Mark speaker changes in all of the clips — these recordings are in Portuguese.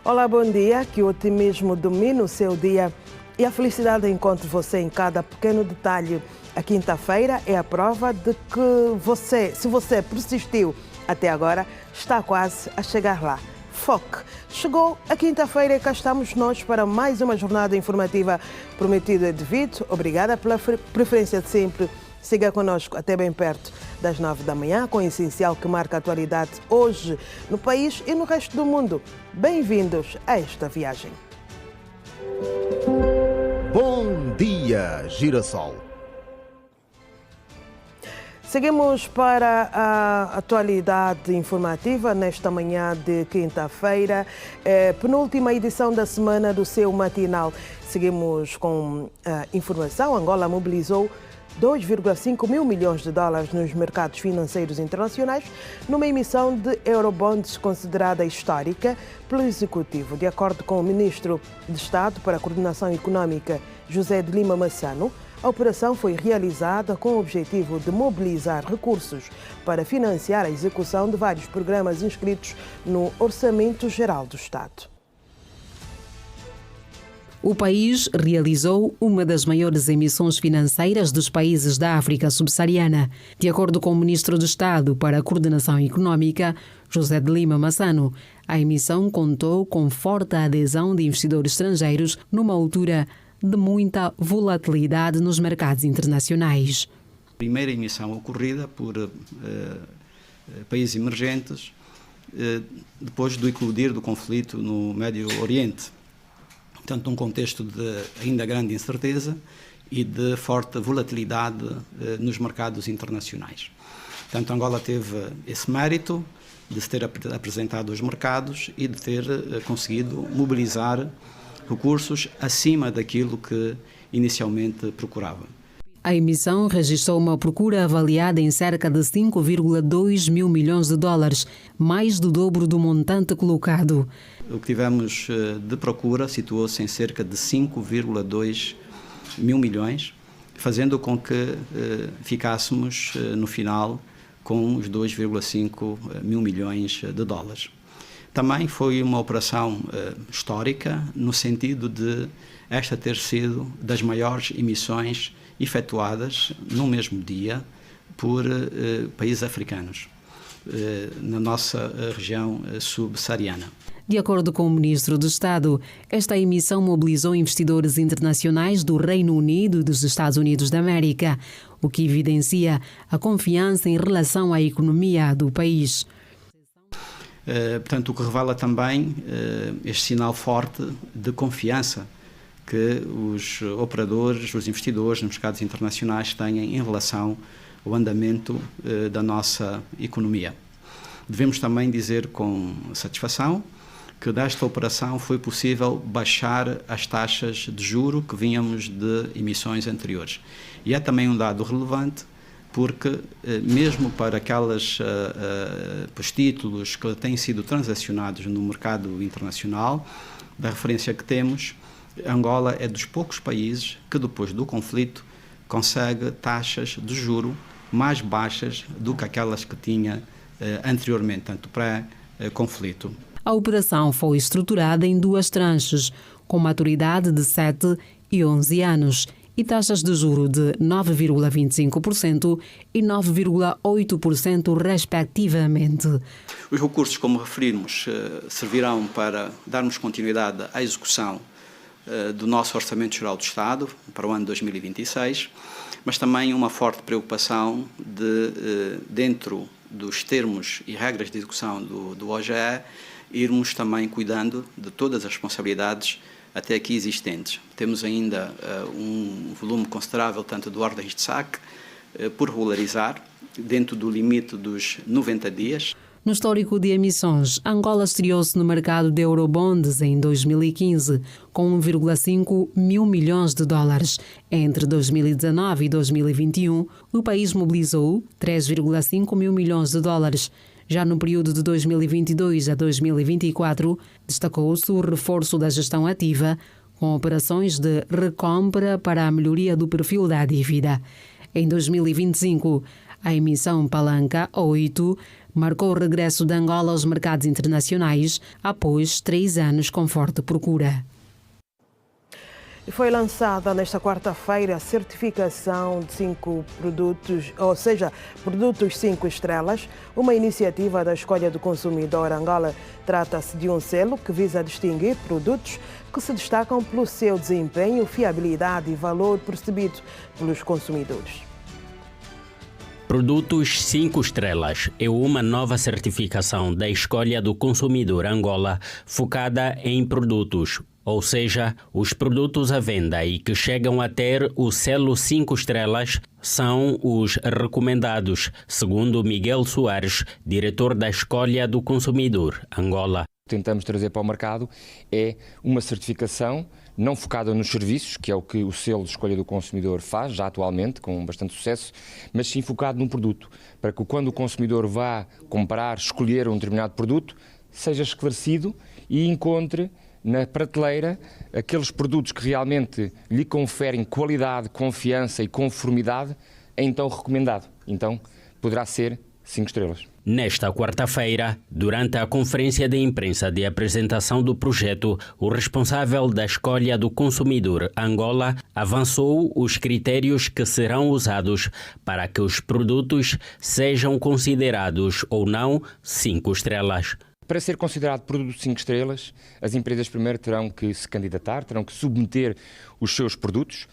Speaker 1: Olá, bom dia, que o otimismo domine o seu dia e a felicidade encontre você em cada pequeno detalhe. A quinta-feira é a prova de que se você persistiu até agora, está quase a chegar lá. Foque! Chegou a quinta-feira e cá estamos nós para mais uma jornada informativa. Prometido é devido. Obrigada pela preferência de sempre. Siga conosco até bem perto das 9 da manhã com o essencial que marca a atualidade hoje no país e no resto do mundo. Bem-vindos a esta viagem.
Speaker 2: Bom dia, Girassol.
Speaker 1: Seguimos para a atualidade informativa nesta manhã de quinta-feira, penúltima edição da semana do seu matinal. Seguimos com a informação. Angola mobilizou 2,5 mil milhões de dólares nos mercados financeiros internacionais numa emissão de eurobonds considerada histórica pelo Executivo. De acordo com o Ministro de Estado para a Coordenação Económica, José de Lima Massano, a operação foi realizada com o objetivo de mobilizar recursos para financiar a execução de vários programas inscritos no Orçamento Geral do Estado.
Speaker 3: O país realizou uma das maiores emissões financeiras dos países da África subsaariana. De acordo com o Ministro de Estado para a Coordenação Económica, José de Lima Massano, a emissão contou com forte adesão de investidores estrangeiros numa altura de muita volatilidade nos mercados internacionais.
Speaker 4: Primeira emissão ocorrida por países emergentes depois do eclodir do conflito no Médio Oriente. Portanto, num contexto de ainda grande incerteza e de forte volatilidade nos mercados internacionais. Portanto, Angola teve esse mérito de se ter apresentado aos mercados e de ter conseguido mobilizar recursos acima daquilo que inicialmente procurava.
Speaker 3: A emissão registrou uma procura avaliada em cerca de 5,2 mil milhões de dólares, mais do dobro do montante colocado.
Speaker 4: O que tivemos de procura situou-se em cerca de 5,2 mil milhões, fazendo com que ficássemos no final com os 2,5 mil milhões de dólares. Também foi uma operação histórica, no sentido de esta ter sido das maiores emissões efetuadas no mesmo dia por países africanos, na nossa região subsaariana.
Speaker 3: De acordo com o Ministro do Estado, esta emissão mobilizou investidores internacionais do Reino Unido e dos Estados Unidos da América, o que evidencia a confiança em relação à economia do país.
Speaker 4: Portanto, o que revela também este sinal forte de confiança que os operadores, os investidores nos mercados internacionais têm em relação ao andamento da nossa economia. Devemos também dizer com satisfação que desta operação foi possível baixar as taxas de juro que vínhamos de emissões anteriores. E é também um dado relevante porque, mesmo para aqueles títulos que têm sido transacionados no mercado internacional, da referência que temos, Angola é dos poucos países que, depois do conflito, consegue taxas de juro mais baixas do que aquelas que tinha anteriormente, tanto pré-conflito.
Speaker 3: A operação foi estruturada em duas tranches, com maturidade de 7 e 11 anos e taxas de juro de 9,25% e 9,8% respectivamente.
Speaker 4: Os recursos, como referimos, servirão para darmos continuidade à execução do nosso Orçamento Geral do Estado para o ano 2026, mas também uma forte preocupação de, dentro dos termos e regras de execução do OGE, irmos também cuidando de todas as responsabilidades até aqui existentes. Temos ainda um volume considerável, tanto de ordens de saque, por regularizar, dentro do limite dos 90 dias.
Speaker 3: No histórico de emissões, Angola estreou-se no mercado de eurobonds em 2015, com 1,5 mil milhões de dólares. Entre 2019 e 2021, o país mobilizou 3,5 mil milhões de dólares. Já no período de 2022 a 2024, destacou-se o reforço da gestão ativa, com operações de recompra para a melhoria do perfil da dívida. Em 2025, a emissão Palanca 8 marcou o regresso de Angola aos mercados internacionais após 3 anos com forte procura.
Speaker 1: Foi lançada nesta quarta-feira a certificação de 5 produtos, ou seja, produtos 5 estrelas, uma iniciativa da Escolha do Consumidor Angola. Trata-se de um selo que visa distinguir produtos que se destacam pelo seu desempenho, fiabilidade e valor percebido pelos consumidores.
Speaker 5: Produtos 5 estrelas é uma nova certificação da Escolha do Consumidor Angola focada em produtos, ou seja, os produtos à venda e que chegam a ter o selo 5 estrelas são os recomendados, segundo Miguel Soares, diretor da Escolha do Consumidor Angola.
Speaker 6: Tentamos trazer para o mercado é uma certificação não focada nos serviços, que é o que o selo de Escolha do Consumidor faz, já atualmente, com bastante sucesso, mas sim focado num produto, para que quando o consumidor vá comprar, escolher um determinado produto, seja esclarecido e encontre na prateleira aqueles produtos que realmente lhe conferem qualidade, confiança e conformidade, é então recomendado. Então poderá ser 5 estrelas.
Speaker 5: Nesta quarta-feira, durante a conferência de imprensa de apresentação do projeto, o responsável da Escolha do Consumidor Angola avançou os critérios que serão usados para que os produtos sejam considerados ou não 5 estrelas.
Speaker 6: Para ser considerado produto 5 estrelas, as empresas primeiro terão que se candidatar, terão que submeter os seus produtos.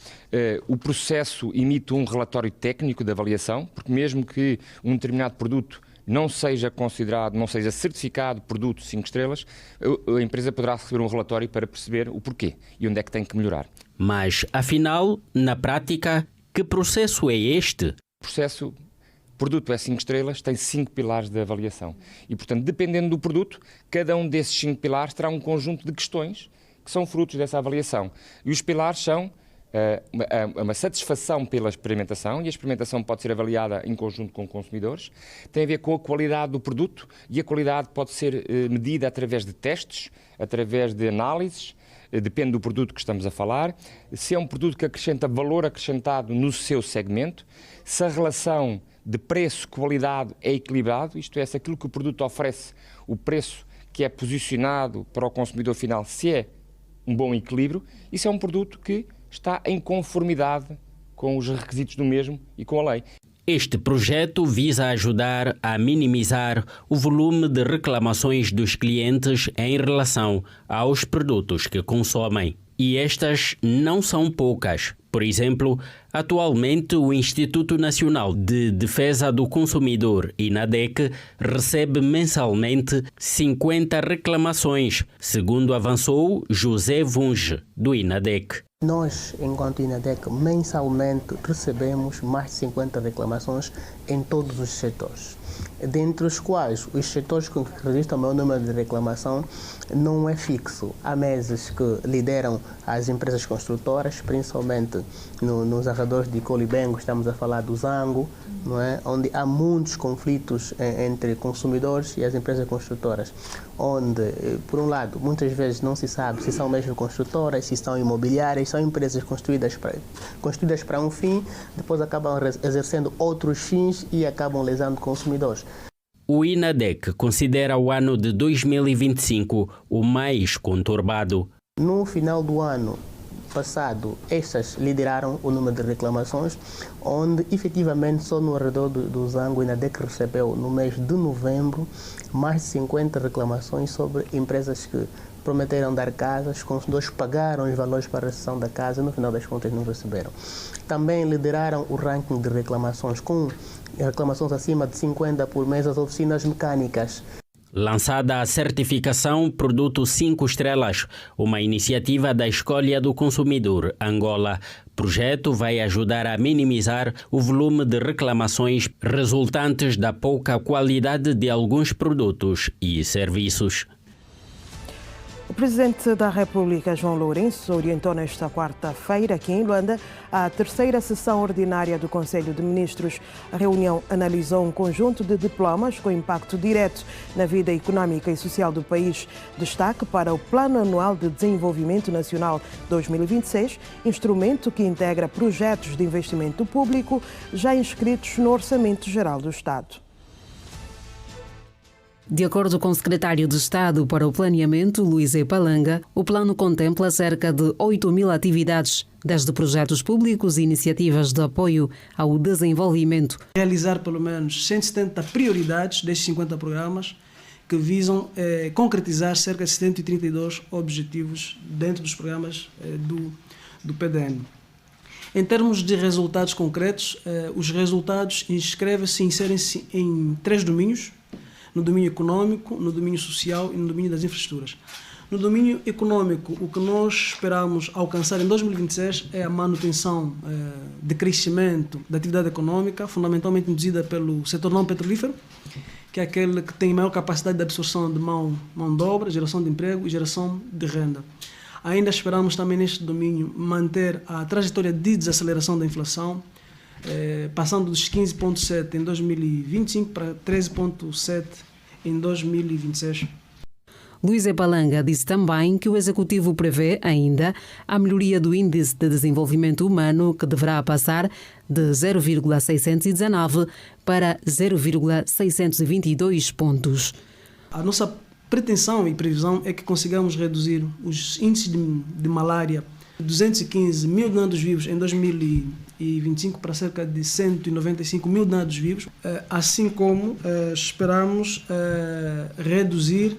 Speaker 6: O processo emite um relatório técnico de avaliação, porque mesmo que um determinado produto não seja considerado, não seja certificado produto 5 estrelas, a empresa poderá receber um relatório para perceber o porquê e onde é que tem que melhorar.
Speaker 5: Mas, afinal, na prática, que processo é este?
Speaker 6: O processo produto é 5 estrelas, tem 5 pilares de avaliação. E, portanto, dependendo do produto, cada um desses 5 pilares terá um conjunto de questões que são frutos dessa avaliação. E os pilares são uma satisfação pela experimentação, e a experimentação pode ser avaliada em conjunto com consumidores, tem a ver com a qualidade do produto, e a qualidade pode ser medida através de testes, através de análises, depende do produto que estamos a falar, se é um produto que acrescenta valor acrescentado no seu segmento, se a relação de preço-qualidade é equilibrado, isto é, se aquilo que o produto oferece, o preço que é posicionado para o consumidor final, se é um bom equilíbrio, e se é um produto que está em conformidade com os requisitos do mesmo e com a lei.
Speaker 5: Este projeto visa ajudar a minimizar o volume de reclamações dos clientes em relação aos produtos que consomem. E estas não são poucas. Por exemplo, atualmente o Instituto Nacional de Defesa do Consumidor, INADEC, recebe mensalmente 50 reclamações, segundo avançou José Vunge, do INADEC.
Speaker 7: Nós, enquanto INADEC, mensalmente recebemos mais de 50 reclamações em todos os setores, dentre os quais os setores que registram o maior número de reclamação não é fixo. Há meses que lideram as empresas construtoras, principalmente nos arredores de Colibengo, estamos a falar do Zango, não é? Onde há muitos conflitos entre consumidores e as empresas construtoras, onde, por um lado, muitas vezes não se sabe se são mesmo construtoras, se são imobiliárias, são empresas construídas para um fim, depois acabam exercendo outros fins e acabam lesando consumidores.
Speaker 5: O INADEC considera o ano de 2025 o mais conturbado.
Speaker 7: No final do ano passado, estas lideraram o número de reclamações, onde efetivamente só no arredor do Zango, o INADEC recebeu no mês de novembro mais de 50 reclamações sobre empresas que prometeram dar casas, os consumidores pagaram os valores para a recepção da casa e no final das contas não receberam. Também lideraram o ranking de reclamações, com reclamações acima de 50 por mês as oficinas mecânicas.
Speaker 5: Lançada a certificação Produto 5 Estrelas, uma iniciativa da Escolha do Consumidor Angola. O projeto vai ajudar a minimizar o volume de reclamações resultantes da pouca qualidade de alguns produtos e serviços.
Speaker 1: O Presidente da República, João Lourenço, orientou nesta quarta-feira, aqui em Luanda, a terceira sessão ordinária do Conselho de Ministros. A reunião analisou um conjunto de diplomas com impacto direto na vida económica e social do país. Destaque para o Plano Anual de Desenvolvimento Nacional 2026, instrumento que integra projetos de investimento público já inscritos no Orçamento Geral do Estado.
Speaker 3: De acordo com o secretário de Estado para o Planeamento, Luís Epalanga, o plano contempla cerca de 8.000 atividades, desde projetos públicos e iniciativas de apoio ao desenvolvimento.
Speaker 8: Realizar pelo menos 170 prioridades destes 50 programas que visam concretizar cerca de 132 objetivos dentro dos programas do PDN. Em termos de resultados concretos, os resultados inserem-se em 3 domínios: no domínio econômico, no domínio social e no domínio das infraestruturas. No domínio econômico, o que nós esperamos alcançar em 2026 é a manutenção de crescimento da atividade econômica, fundamentalmente induzida pelo setor não petrolífero, que é aquele que tem maior capacidade de absorção de mão de obra, geração de emprego e geração de renda. Ainda esperamos também neste domínio manter a trajetória de desaceleração da inflação, passando dos 15,7% em 2025 para 13,7% em 2026.
Speaker 3: Luís Epalanga disse também que o Executivo prevê ainda a melhoria do Índice de Desenvolvimento Humano, que deverá passar de 0,619 para 0,622 pontos.
Speaker 8: A nossa pretensão e previsão é que consigamos reduzir os índices de malária de 215 mil nados vivos em 2025 para cerca de 195 mil nados vivos, assim como esperamos reduzir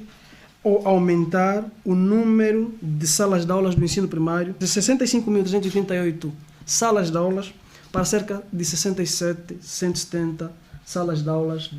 Speaker 8: ou aumentar o número de salas de aulas do ensino primário de 65.388 salas de aulas para cerca de 67.170 salas de aulas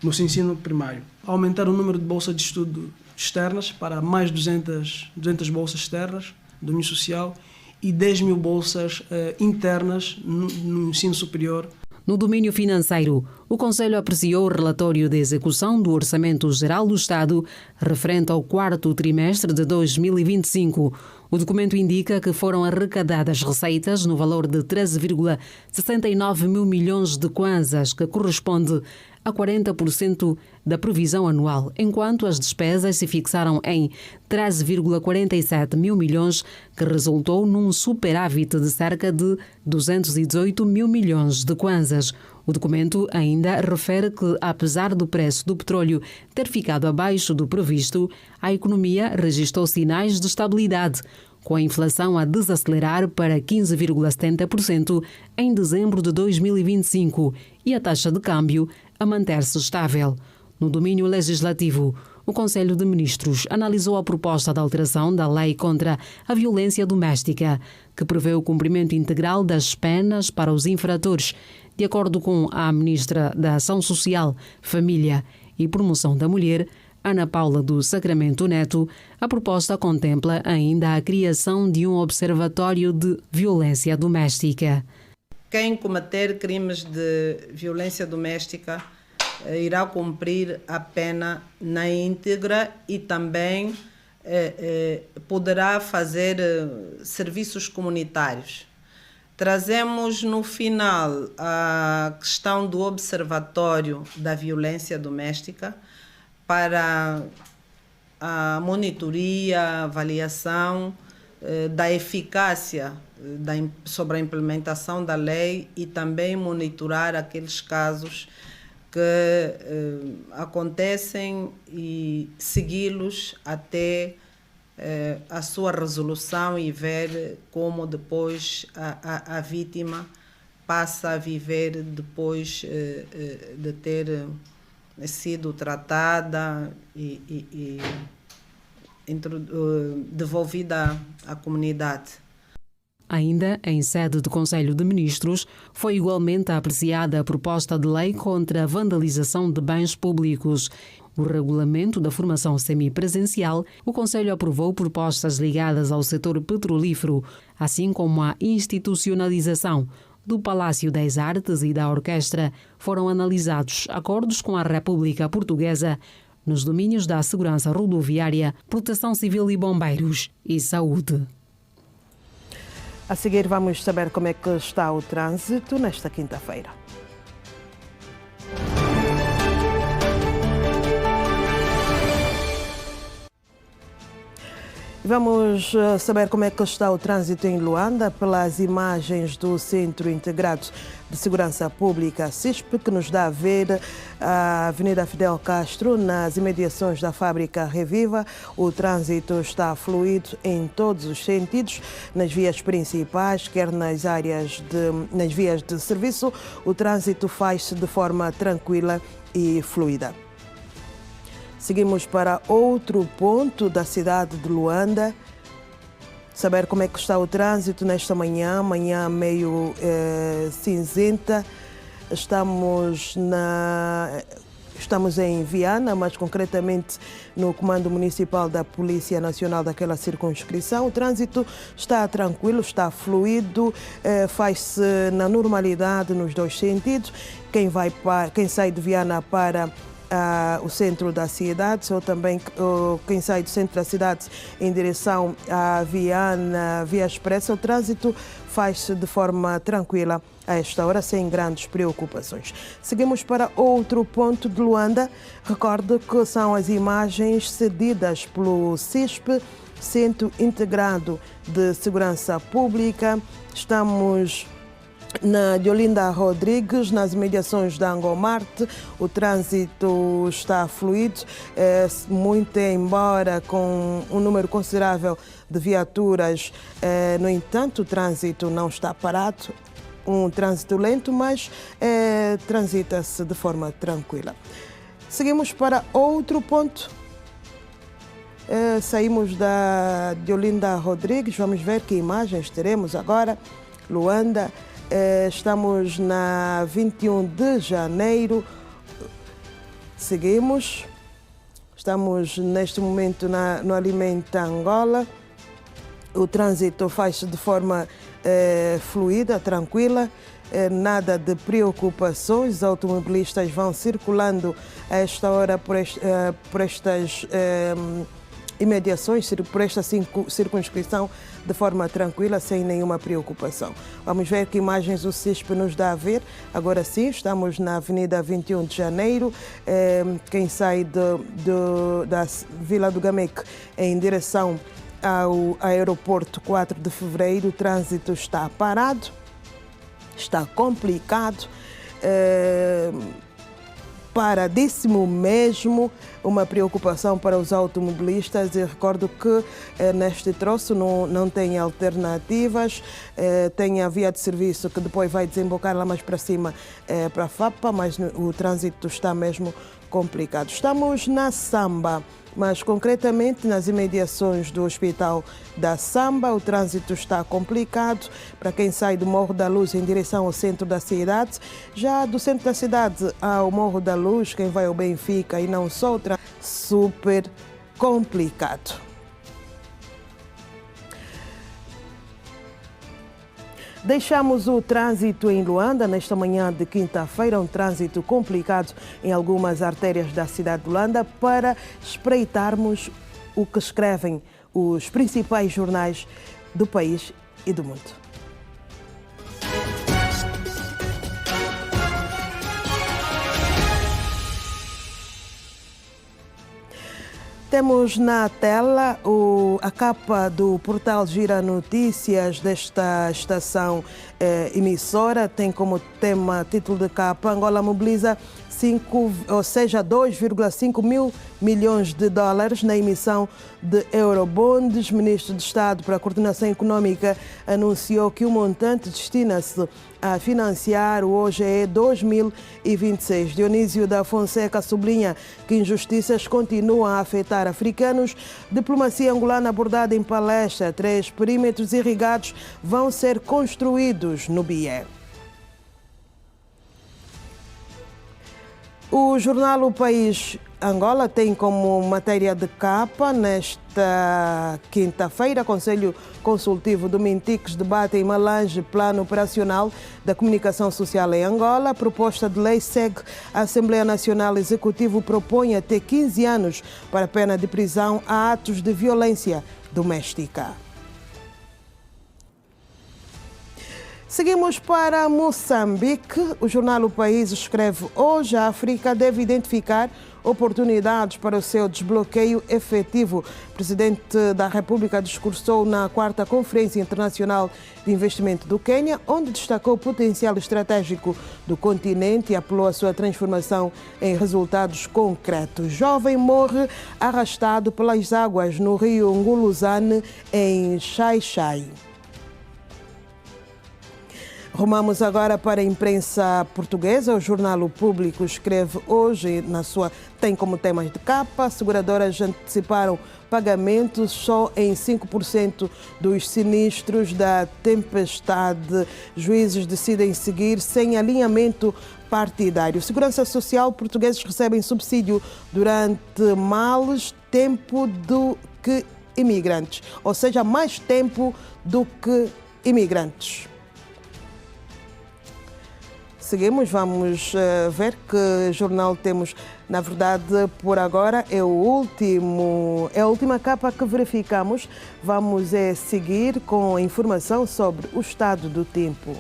Speaker 8: no ensino primário. Aumentar o número de bolsas de estudo externas para mais 200 bolsas externas do domínio social e 10 mil bolsas internas no ensino superior.
Speaker 3: No domínio financeiro, o Conselho apreciou o relatório de execução do Orçamento Geral do Estado referente ao 4º trimestre de 2025. O documento indica que foram arrecadadas receitas no valor de 13,69 mil milhões de kwanzas, que corresponde a 40% da previsão anual, enquanto as despesas se fixaram em 13,47 mil milhões, que resultou num superávit de cerca de 218 mil milhões de kwanzas. O documento ainda refere que, apesar do preço do petróleo ter ficado abaixo do previsto, a economia registrou sinais de estabilidade, com a inflação a desacelerar para 15,70% em dezembro de 2025 e a taxa de câmbio a manter-se estável. No domínio legislativo, o Conselho de Ministros analisou a proposta de alteração da Lei contra a Violência Doméstica, que prevê o cumprimento integral das penas para os infratores. De acordo com a Ministra da Ação Social, Família e Promoção da Mulher, Ana Paula do Sacramento Neto, a proposta contempla ainda a criação de um observatório de violência doméstica.
Speaker 9: Quem cometer crimes de violência doméstica irá cumprir a pena na íntegra e também poderá fazer serviços comunitários. Trazemos no final a questão do observatório da violência doméstica para a monitoria, avaliação da eficácia sobre a implementação da lei e também monitorar aqueles casos que acontecem e segui-los até a sua resolução e ver como depois a vítima passa a viver depois de ter sido tratada e devolvida à comunidade.
Speaker 3: Ainda em sede do Conselho de Ministros, foi igualmente apreciada a proposta de lei contra a vandalização de bens públicos. O regulamento da formação semipresencial, o Conselho aprovou propostas ligadas ao setor petrolífero, assim como a institucionalização do Palácio das Artes e da Orquestra. Foram analisados acordos com a República Portuguesa nos domínios da segurança rodoviária, proteção civil e bombeiros e saúde.
Speaker 1: A seguir vamos saber como é que está o trânsito nesta quinta-feira. Vamos saber como é que está o trânsito em Luanda pelas imagens do Centro Integrado de Segurança Pública, CISP, que nos dá a ver a Avenida Fidel Castro, nas imediações da fábrica Reviva. O trânsito está fluido em todos os sentidos, nas vias principais, quer nas vias de serviço. O trânsito faz-se de forma tranquila e fluida. Seguimos para outro ponto da cidade de Luanda. Saber como é que está o trânsito nesta manhã meio cinzenta. Estamos em Viana, mas concretamente no Comando Municipal da Polícia Nacional daquela circunscrição. O trânsito está tranquilo, está fluido, faz-se na normalidade nos dois sentidos. Quem sai de Viana para o centro da cidade, ou também quem sai do centro da cidade em direção à Viana, Via Expressa, o trânsito faz-se de forma tranquila a esta hora, sem grandes preocupações. Seguimos para outro ponto de Luanda. Recordo que são as imagens cedidas pelo CISP, Centro Integrado de Segurança Pública. Estamos na Deolinda Rodrigues, nas imediações da Angomarte. O trânsito está fluido, muito embora com um número considerável de viaturas. No entanto, o trânsito não está parado, um trânsito lento, mas transita-se de forma tranquila. Seguimos para outro ponto. Saímos da Deolinda Rodrigues, vamos ver que imagens teremos agora. Luanda. Estamos na 21 de janeiro. Seguimos. Estamos neste momento no Alimenta Angola. O trânsito faz-se de forma fluida, tranquila. Nada de preocupações. Os automobilistas vão circulando a esta hora por estas imediações, por esta circunscrição, de forma tranquila, sem nenhuma preocupação. Vamos ver que imagens o CISP nos dá a ver. Agora sim, estamos na Avenida 21 de Janeiro. Quem sai da Vila do Gamec em direção ao aeroporto 4 de Fevereiro, o trânsito está parado, está complicado. Paradíssimo mesmo, uma preocupação para os automobilistas. E recordo que neste troço não tem alternativas, tem a via de serviço que depois vai desembocar lá mais para cima para a FAPA, mas o trânsito está mesmo complicado. Estamos na Samba, mas concretamente nas imediações do Hospital da Samba, o trânsito está complicado para quem sai do Morro da Luz em direção ao centro da cidade. Já do centro da cidade ao Morro da Luz, quem vai ao Benfica e não só, o trânsito super complicado. Deixamos o trânsito em Luanda nesta manhã de quinta-feira, um trânsito complicado em algumas artérias da cidade de Luanda, para espreitarmos o que escrevem os principais jornais do país e do mundo. Temos na tela a capa do portal Gira Notícias desta estação emissora. Tem como título de capa: Angola mobiliza 2,5 mil milhões de dólares na emissão de eurobonds. O Ministro de Estado para a Coordenação Econômica anunciou que o montante destina-se a financiar o OGE 2026. Dionísio da Fonseca sublinha que injustiças continuam a afetar africanos. Diplomacia angolana abordada em palestra. 3 perímetros irrigados vão ser construídos no Bié. O jornal O País Angola tem como matéria de capa, nesta quinta-feira, Conselho Consultivo do Mintiques debate em Malange Plano Operacional da Comunicação Social em Angola. A proposta de lei segue. A Assembleia Nacional Executivo propõe até 15 anos para pena de prisão a atos de violência doméstica. Seguimos para Moçambique. O jornal O País escreve: hoje a África deve identificar oportunidades para o seu desbloqueio efetivo. O presidente da República discursou na 4ª Conferência Internacional de Investimento do Quênia, onde destacou o potencial estratégico do continente e apelou à sua transformação em resultados concretos. Jovem morre arrastado pelas águas no rio Nguluzane, em Xai-Xai. Rumamos agora para a imprensa portuguesa. O jornal O Público escreve hoje, tem como temas de capa: seguradoras anteciparam pagamentos só em 5% dos sinistros da tempestade. Juízes decidem seguir sem alinhamento partidário. Segurança Social: portugueses recebem subsídio durante mais tempo do que imigrantes, ou seja, mais tempo do que imigrantes. Seguimos, vamos ver que jornal temos. Na verdade, por agora é a última capa que verificamos. Vamos seguir com a informação sobre o estado do tempo.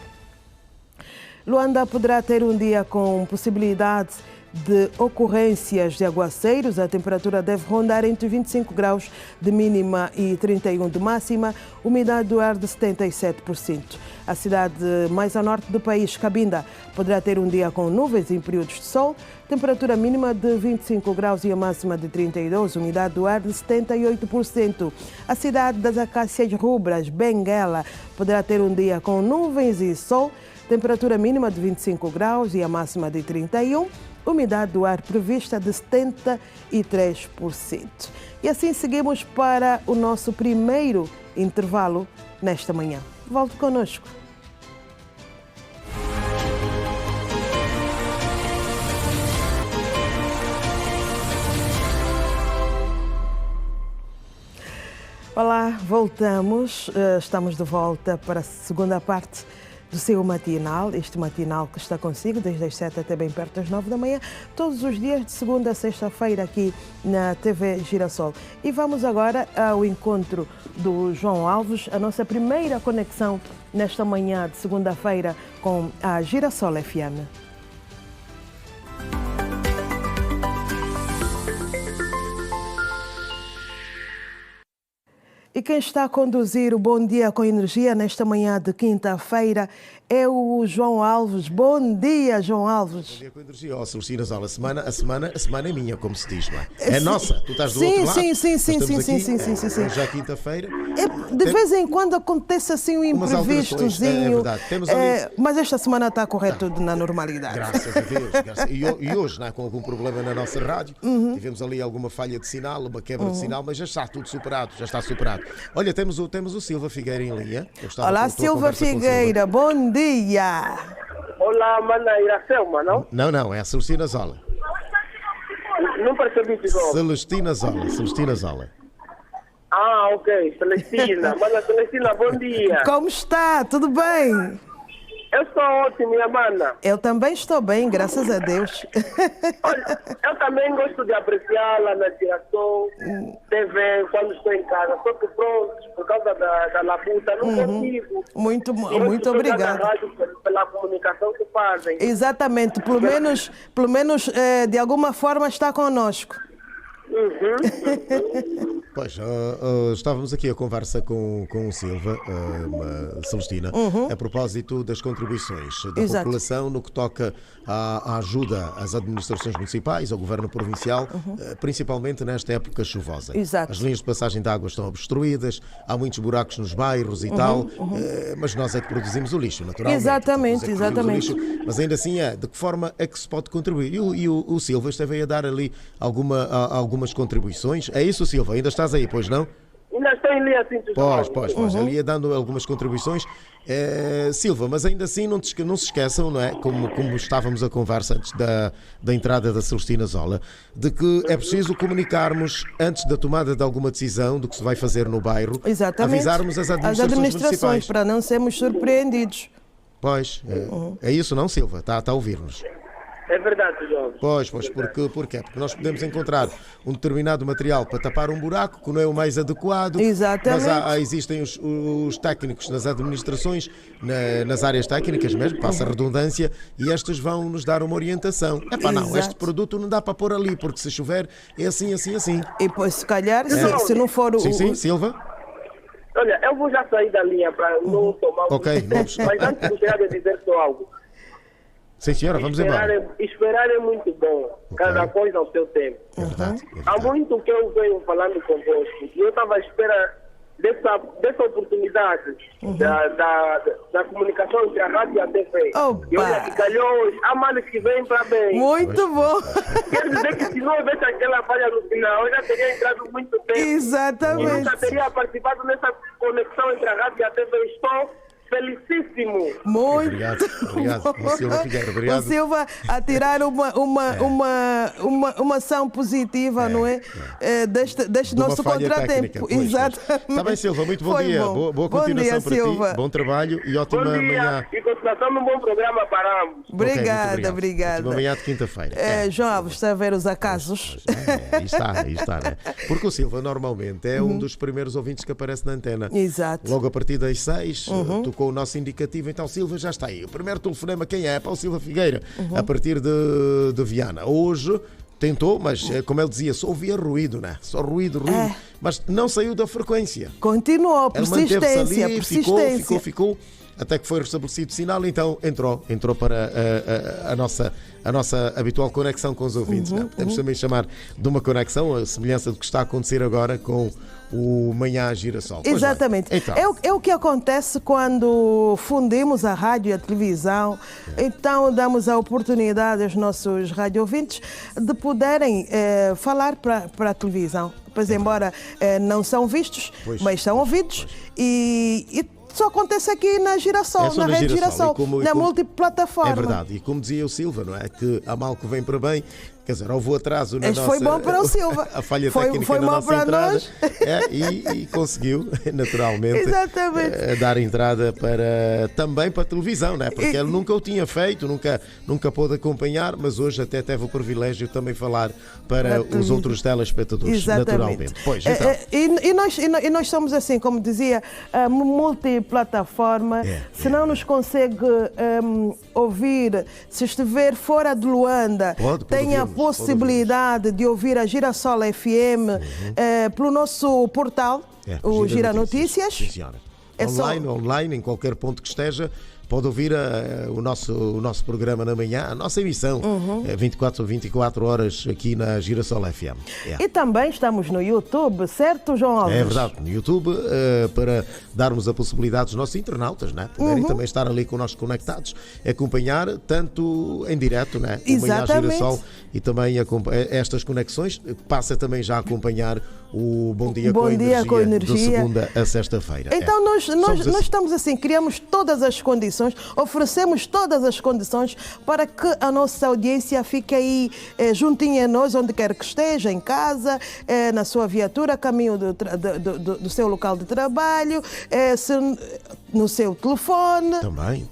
Speaker 1: Luanda poderá ter um dia com possibilidade de ocorrências de aguaceiros. A temperatura deve rondar entre 25 graus de mínima e 31 de máxima. Umidade do ar de 77%. A cidade mais a norte do país, Cabinda, poderá ter um dia com nuvens em períodos de sol. Temperatura mínima de 25 graus e a máxima de 32. Umidade do ar de 78%. A cidade das Acácias Rubras, Benguela, poderá ter um dia com nuvens e sol. Temperatura mínima de 25 graus e a máxima de 31. Umidade do ar prevista de 73%. E assim seguimos para o nosso primeiro intervalo nesta manhã. Volte conosco. Olá, voltamos. Estamos de volta para a segunda parte do seu matinal, este matinal que está consigo desde as 7 até bem perto das 9 da manhã, todos os dias de segunda a sexta-feira aqui na TV Girassol. E vamos agora ao encontro do João Alves, a nossa primeira conexão nesta manhã de segunda-feira com a Girassol FM. E quem está a conduzir o Bom Dia com Energia nesta manhã de quinta-feira é o João Alves. Bom dia, João Alves.
Speaker 2: Bom dia com Energia. Oh, Celestina Zola, a semana é minha, como se diz, não é? É nossa, tu estás do outro lado.
Speaker 1: Sim.
Speaker 2: Já quinta-feira.
Speaker 1: De vez em quando acontece assim um imprevistozinho.
Speaker 2: É verdade. Temos ali...
Speaker 1: mas esta semana está a correr tudo na normalidade.
Speaker 2: Graças a Deus. E hoje, não é, com algum problema na nossa rádio, tivemos ali alguma falha de sinal, uma quebra de sinal, mas já está tudo superado, Olha, temos o Silva Figueira em linha.
Speaker 1: Olá, Silva Figueira, bom dia.
Speaker 10: Olá, mana Iracelma, não?
Speaker 2: Não, é a Celestina Zola.
Speaker 10: Não percebi, Tiago.
Speaker 2: Celestina Zola.
Speaker 10: Ah, ok, Celestina. Mana Celestina, bom dia.
Speaker 1: Como está? Tudo bem?
Speaker 10: Eu estou ótimo, minha mana.
Speaker 1: Eu também estou bem, graças a Deus.
Speaker 10: Olha, eu também gosto de apreciá-la na Girassol TV quando estou em casa. Só que pronto, por causa da labuta, não consigo.
Speaker 1: Muito obrigado.
Speaker 10: Pela comunicação que fazem.
Speaker 1: Exatamente, pelo menos de alguma forma está conosco.
Speaker 2: Pois, estávamos aqui a conversa com o Silva, Celestina, a propósito das contribuições da população no que toca à ajuda às administrações municipais, ao governo provincial, principalmente nesta época chuvosa.
Speaker 1: Exato.
Speaker 2: As linhas de passagem de água estão obstruídas, há muitos buracos nos bairros e tal, mas nós é que produzimos o lixo, naturalmente.
Speaker 1: Exatamente.
Speaker 2: Lixo, mas ainda assim de que forma é que se pode contribuir? E o Silva esteve a dar ali algumas contribuições. É isso, Silva? Ainda estás aí, pois não?
Speaker 10: Ainda estou em linha assim.
Speaker 2: Pois. Ali ia dando algumas contribuições. Silva, mas ainda assim não se esqueçam, não é? Como estávamos a conversa antes da entrada da Celestina Zola, de que é preciso comunicarmos antes da tomada de alguma decisão do que se vai fazer no bairro.
Speaker 1: Exatamente.
Speaker 2: Avisarmos as administrações municipais.
Speaker 1: Para não sermos surpreendidos.
Speaker 2: Pois, é isso não, Silva? Está a ouvir-nos?
Speaker 10: É verdade, João.
Speaker 2: Pois, porquê? Porque nós podemos encontrar um determinado material para tapar um buraco que não é o mais adequado.
Speaker 1: Exatamente.
Speaker 2: Mas existem os técnicos nas administrações, nas áreas técnicas mesmo, passa a redundância, e estas vão nos dar uma orientação. Não, este produto não dá para pôr ali, porque se chover é assim.
Speaker 1: E pois, se calhar, se não for
Speaker 2: Sim, Silva?
Speaker 10: Olha, eu vou já sair da linha para não tomar
Speaker 2: vamos.
Speaker 10: Mas antes gostaria de dizer só algo.
Speaker 2: Sim, senhora, vamos embora.
Speaker 10: Esperar é muito bom, cada coisa ao seu tempo.
Speaker 2: É verdade.
Speaker 10: Há muito que eu venho falando convosco e eu estava à espera dessa oportunidade da comunicação entre a rádio e a TV. E olha que calhou, há males que vêm para bem.
Speaker 1: Muito bom.
Speaker 10: Quer dizer que se não houvesse aquela falha no final, eu já teria entrado muito tempo.
Speaker 1: Exatamente.
Speaker 10: E eu já teria participado nessa conexão entre a rádio e a TV. Estou felicíssimo.
Speaker 1: Muito
Speaker 2: obrigado. O Silva Figueira, obrigado.
Speaker 1: O Silva a tirar uma ação positiva, não é? Deste nosso contratempo. Exatamente.
Speaker 2: Está bem, Silva, muito bom dia. Boa continuação para
Speaker 1: Silva.
Speaker 2: Ti. Bom trabalho e ótima manhã.
Speaker 10: E continuação de um bom programa para ambos.
Speaker 1: Obrigada.
Speaker 2: Ótima manhã de quinta-feira.
Speaker 1: João Alves, está a ver os acasos.
Speaker 2: Aí está, né? Porque o Silva normalmente é um dos primeiros ouvintes que aparece na antena.
Speaker 1: Exato.
Speaker 2: Logo a partir das 6, tocou o nosso indicativo, então Silva já está aí. O primeiro telefonema, quem é? Para o Silva Figueira, a partir de Viana. Hoje tentou, mas como ele dizia, só ouvia ruído, né? Só ruído, mas não saiu da frequência.
Speaker 1: Continuou,
Speaker 2: Ele
Speaker 1: persistência.
Speaker 2: Ficou, até que foi restabelecido o sinal, então entrou para a nossa habitual conexão com os ouvintes. Podemos também chamar de uma conexão, a semelhança do que está a acontecer agora com o Manhã Girassol.
Speaker 1: Exatamente.
Speaker 2: Então.
Speaker 1: É o que acontece quando fundimos a rádio e a televisão. Então damos a oportunidade aos nossos radiovintes de poderem falar para a televisão. Pois embora não são vistos, mas são ouvidos. E só acontece aqui na Girassol, na rede Girassol, na multiplataforma.
Speaker 2: É verdade. E como dizia o Silva, não é? Que há mal que vem para bem. Quer dizer, houve o atraso na nossa...
Speaker 1: Foi bom para o Silva.
Speaker 2: A falha técnica
Speaker 1: foi
Speaker 2: na
Speaker 1: mal
Speaker 2: nossa
Speaker 1: para
Speaker 2: entrada.
Speaker 1: Nós.
Speaker 2: E conseguiu, naturalmente, dar entrada também para a televisão, não é? Porque ele nunca o tinha feito, nunca pôde acompanhar, mas hoje até teve o privilégio de também falar para os outros telespectadores, naturalmente. Pois, então.
Speaker 1: E nós somos assim, como dizia, multiplataforma. Se não nos consegue ouvir, se estiver fora de Luanda, tem a possibilidade de ouvir a Girassol FM pelo nosso portal, o Gira Notícias.
Speaker 2: Sim, senhora. Online, em qualquer ponto que esteja, pode ouvir o nosso programa na manhã, a nossa emissão, 24 horas aqui na Girassol FM.
Speaker 1: E também estamos no YouTube, certo, João Alves?
Speaker 2: É verdade, no YouTube, para darmos a possibilidade dos nossos internautas, né, poderem também estar ali connosco conectados, acompanhar tanto em direto, né, o Manhã Girassol, e também estas conexões, passa também já a acompanhar o Bom Dia, com Energia, de segunda a sexta-feira.
Speaker 1: Então nós estamos assim, criamos todas as condições, oferecemos todas as condições para que a nossa audiência fique aí juntinha a nós, onde quer que esteja, em casa, na sua viatura, a caminho do seu local de trabalho, no seu telefone.
Speaker 2: Também.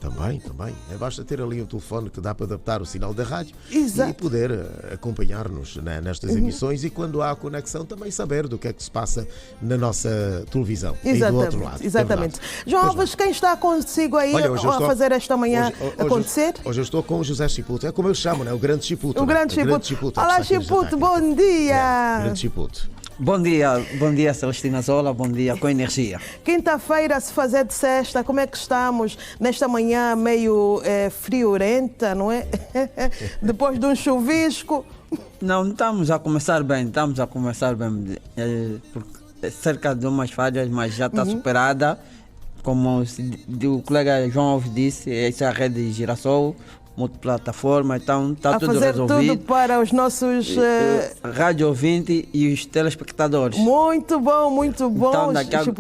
Speaker 2: Basta ter ali um telefone que dá para adaptar o sinal da rádio.
Speaker 1: Exato.
Speaker 2: E poder acompanhar-nos, né, nestas emissões, e quando há conexão também saber do que é que se passa na nossa televisão.
Speaker 1: Exatamente,
Speaker 2: aí do outro lado.
Speaker 1: Exatamente. João Alves, quem está consigo aí a fazer esta manhã acontecer?
Speaker 2: Hoje eu estou com o José Chiputo. É como eu chamo, né? O Grande Chiputo.
Speaker 1: O Grande Chiputo. Olá, Chiputo, bom dia.
Speaker 2: Grande Chiputo.
Speaker 11: Bom dia Celestina Zola, bom dia com energia.
Speaker 1: Quinta-feira, se fazer de sexta, como é que estamos nesta manhã meio friorenta, não é? Depois de um chuvisco.
Speaker 11: Não, estamos a começar bem, cerca de umas falhas, mas já está superada. Como o colega João Alves disse, essa é a rede Girassol, multiplataforma, então está tudo resolvido.
Speaker 1: A fazer tudo para os nossos...
Speaker 11: rádio ouvinte e os telespectadores.
Speaker 1: Muito bom.
Speaker 11: Então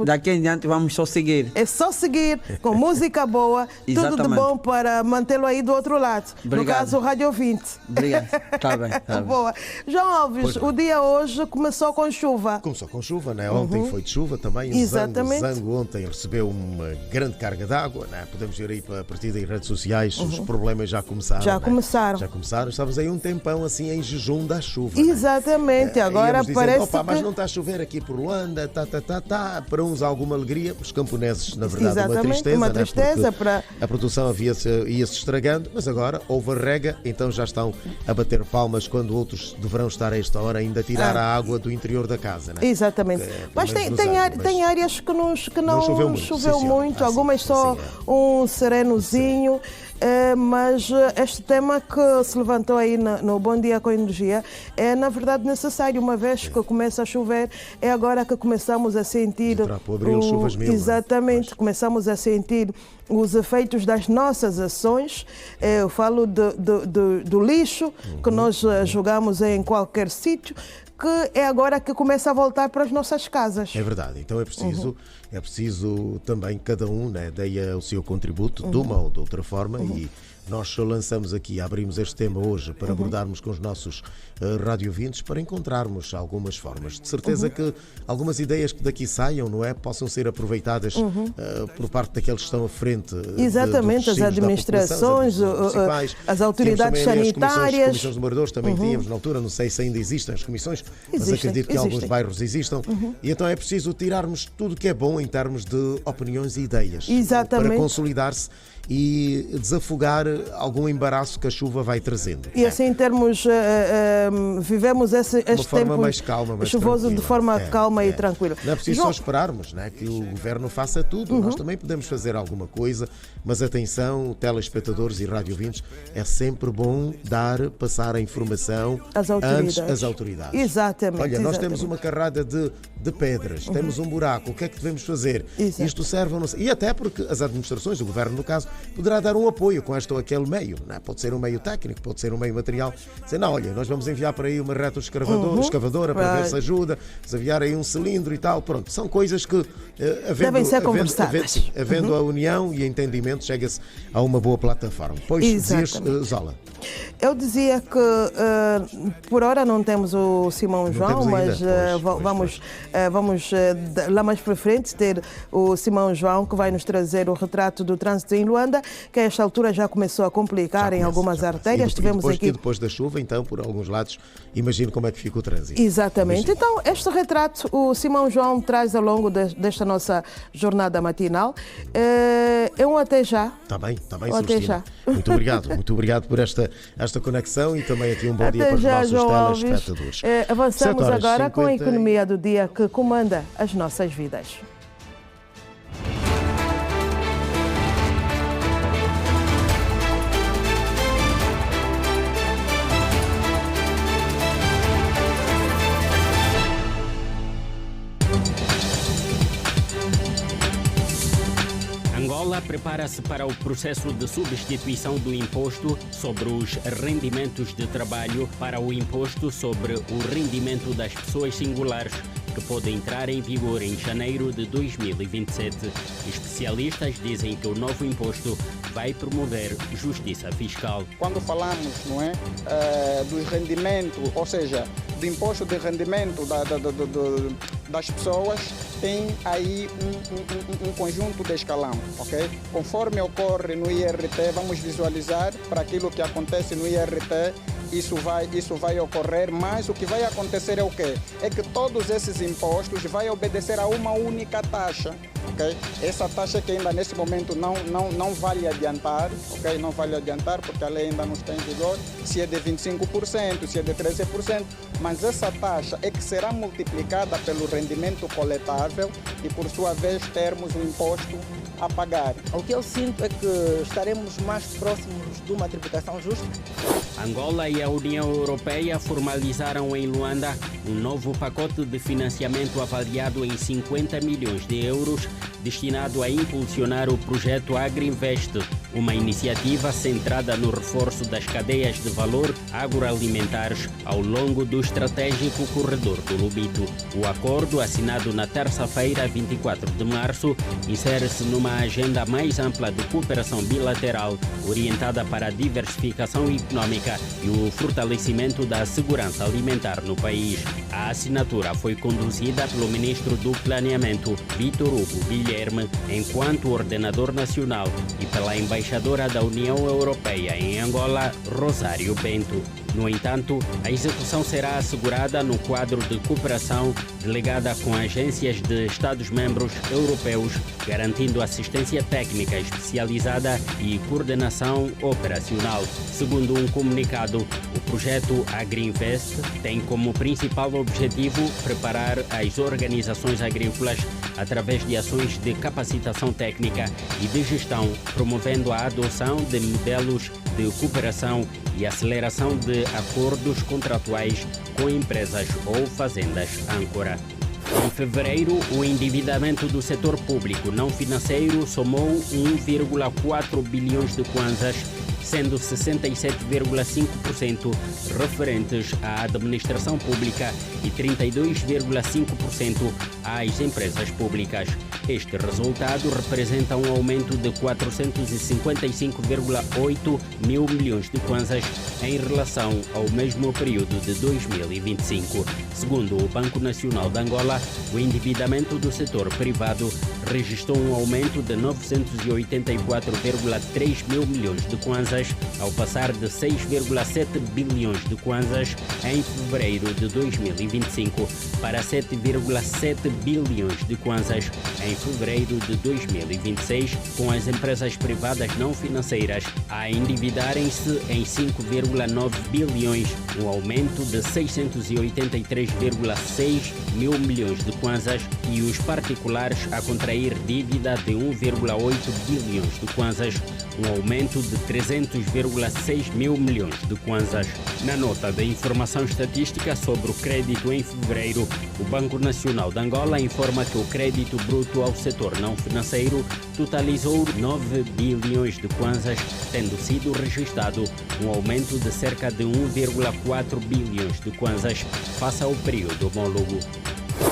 Speaker 11: daqui em diante vamos só seguir.
Speaker 1: É só seguir, com música boa, tudo de bom para mantê-lo aí do outro lado.
Speaker 11: Obrigado.
Speaker 1: No caso, o rádio ouvinte.
Speaker 11: Obrigado, está bem.
Speaker 1: Boa. João Alves, o dia hoje começou com chuva.
Speaker 2: Começou com chuva, né? Ontem foi de chuva também.
Speaker 1: Exatamente.
Speaker 2: O Zango ontem recebeu uma grande carga de água, né? Podemos ver aí a partir das redes sociais os problemas já já começaram.
Speaker 1: Já começaram.
Speaker 2: Já começaram. Estávamos aí um tempão assim em jejum da chuva.
Speaker 1: Exatamente. Agora parece
Speaker 2: que... mas não está a chover aqui por Luanda, Para uns alguma alegria, os camponeses, na verdade, uma tristeza, né?
Speaker 1: Para...
Speaker 2: A produção ia-se estragando, mas agora houve a rega, então já estão a bater palmas quando outros deverão estar a esta hora ainda a tirar a água do interior da casa, né?
Speaker 1: Exatamente. Mas tem áreas que não choveu muito, algumas só um serenozinho. Mas este tema que se levantou aí no Bom Dia com Energia é na verdade necessário, uma vez que começa a chover, é agora que começamos a sentir
Speaker 2: chuvas mil,
Speaker 1: exatamente, começamos a sentir os efeitos das nossas ações. Eu falo do lixo que nós jogamos em qualquer sítio, que é agora que começa a voltar para as nossas casas.
Speaker 2: É verdade, então é preciso também cada um, né, dê o seu contributo de uma ou de outra forma e nós só lançamos aqui, abrimos este tema hoje para abordarmos com os nossos radiovintes, para encontrarmos algumas formas. De certeza que algumas ideias que daqui saiam, não é, possam ser aproveitadas por parte daqueles que estão à frente.
Speaker 1: Exatamente, as administrações, as autoridades sanitárias.
Speaker 2: Comissões de moradores também tínhamos na altura, não sei se ainda existem as comissões, mas acredito que alguns bairros existam. E então é preciso tirarmos tudo que é bom em termos de opiniões e ideias.
Speaker 1: Exatamente.
Speaker 2: Para consolidar-se e desafogar algum embaraço que a chuva vai trazendo.
Speaker 1: E assim em termos, vivemos este tempo
Speaker 2: mais calma, mais
Speaker 1: chuvoso de forma calma e tranquila.
Speaker 2: Não é preciso só esperarmos, né, que o governo faça tudo, nós também podemos fazer alguma coisa, mas atenção, telespectadores e radiovintes, é sempre bom passar a informação antes às autoridades.
Speaker 1: Exatamente.
Speaker 2: Olha, nós temos uma carrada de pedras, temos um buraco, o que é que devemos fazer?
Speaker 1: Exato.
Speaker 2: Isto serve ou não serve? E até porque as administrações, o governo no caso, poderá dar um apoio com este ou aquele meio, não é? Pode ser um meio técnico, pode ser um meio material, dizer, não, olha, nós vamos enviar para aí uma retroescavadora para ver se ajuda, se enviar aí um cilindro e tal, pronto, são coisas que
Speaker 1: devem ser conversadas.
Speaker 2: Havendo a união e entendimento, chega-se a uma boa plataforma. Pois dizias, Zola.
Speaker 1: Eu dizia que por hora não temos o Simão João, mas vamos lá mais para frente ter o Simão João, que vai nos trazer o retrato do trânsito em Luanda, que a esta altura já começou a complicar em algumas artérias.
Speaker 2: E depois da chuva, então, por alguns lados, imagino como é que fica o trânsito.
Speaker 1: Exatamente. Então, este retrato o Simão João traz ao longo desta nossa jornada matinal. É um até já.
Speaker 2: Está bem, Celestina. Muito obrigado por esta conexão e também aqui um bom dia para os nossos telespectadores.
Speaker 1: Avançamos agora com a economia do dia que comanda as nossas vidas.
Speaker 5: Angola prepara-se para o processo de substituição do imposto sobre os rendimentos de trabalho para o imposto sobre o rendimento das pessoas singulares, que pode entrar em vigor em janeiro de 2027. Especialistas dizem que o novo imposto vai promover justiça fiscal.
Speaker 12: Quando falamos, não é, dos rendimentos, ou seja, do imposto de rendimento das pessoas, tem aí um conjunto de escalão, ok? Conforme ocorre no IRT, vamos visualizar para aquilo que acontece no IRT, isso vai ocorrer, mas o que vai acontecer é o quê? É que todos esses impostos vão obedecer a uma única taxa, ok? Essa taxa que ainda nesse momento não vale adiantar, ok? Não vale adiantar porque a lei ainda não está em vigor, se é de 25%, se é de 13%, mas essa taxa é que será multiplicada pelo rendimento coletável e por sua vez termos um imposto a pagar.
Speaker 13: O que eu sinto é que estaremos mais próximos de uma tributação justa.
Speaker 5: Angola e a União Europeia formalizaram em Luanda um novo pacote de financiamento avaliado em 50 milhões de euros, destinado a impulsionar o projeto Agriinvest, uma iniciativa centrada no reforço das cadeias de valor agroalimentares ao longo do estratégico corredor do Lubito. O acordo, assinado na terça-feira, 24 de março, insere-se numa agenda mais ampla de cooperação bilateral, orientada para a diversificação econômica e o fortalecimento da segurança alimentar no país. A assinatura foi conduzida pelo ministro do Planeamento, Vítor Hugo Bilhete. Guilherme enquanto ordenador nacional e pela embaixadora da União Europeia em Angola, Rosário Bento. No entanto, a execução será assegurada no quadro de cooperação delegada com agências de Estados-membros europeus, garantindo assistência técnica especializada e coordenação operacional. Segundo um comunicado, o projeto AgriInvest tem como principal objetivo preparar as organizações agrícolas através de ações de capacitação técnica e de gestão, promovendo a adoção de modelos de cooperação e aceleração de acordos contratuais com empresas ou fazendas âncora. Em fevereiro, o endividamento do setor público não financeiro somou 1,4 bilhões de kwanzas, sendo 67,5% referentes à administração pública e 32,5% às empresas públicas. Este resultado representa um aumento de 455,8 mil milhões de kwanzas em relação ao mesmo período de 2025. Segundo o Banco Nacional de Angola, o endividamento do setor privado registrou um aumento de 984,3 mil milhões de kwanzas, ao passar de 6,7 bilhões de kwanzas em fevereiro de 2025 para 7,7 bilhões de kwanzas em fevereiro de 2026, com as empresas privadas não financeiras a endividarem-se em 5,9 bilhões, um aumento de 683,6 mil milhões de kwanzas, e os particulares a contrair dívida de 1,8 bilhões de kwanzas, um aumento de 300,6 mil milhões de kwanzas. Na nota de informação estatística sobre o crédito em fevereiro, o Banco Nacional de Angola informa que o crédito bruto ao setor não financeiro totalizou 9 bilhões de kwanzas, tendo sido registrado um aumento de cerca de 1,4 bilhões de kwanzas face ao período homólogo.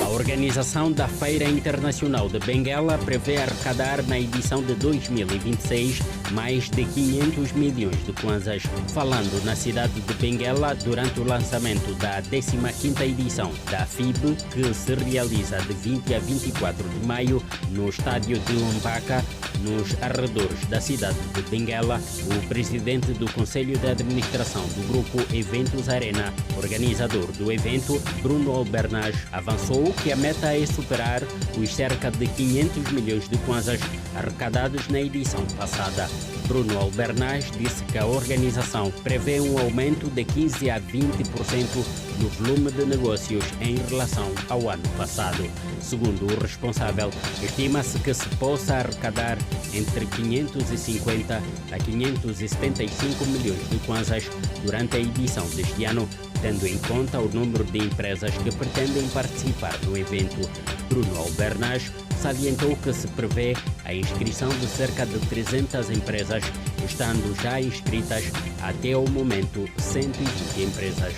Speaker 5: A organização da Feira Internacional de Benguela prevê arrecadar na edição de 2026 mais de 500 milhões de kwanzas. Falando na cidade de Benguela durante o lançamento da 15ª edição da FIB, que se realiza de 20 a 24 de maio no estádio de Umbaka, nos arredores da cidade de Benguela, o presidente do Conselho de Administração do Grupo Eventos Arena, organizador do evento, Bruno Albernaz, avançou que a meta é superar os cerca de 500 milhões de kwanzas arrecadados na edição passada. Bruno Albernaz disse que a organização prevê um aumento de 15 a 20% no volume de negócios em relação ao ano passado. Segundo o responsável, estima-se que se possa arrecadar entre 550 a 575 milhões de kwanzas durante a edição deste ano, tendo em conta o número de empresas que pretendem participar no evento. Bruno Albernaz salientou que se prevê a inscrição de cerca de 300 empresas, estando já inscritas até ao momento 120 empresas.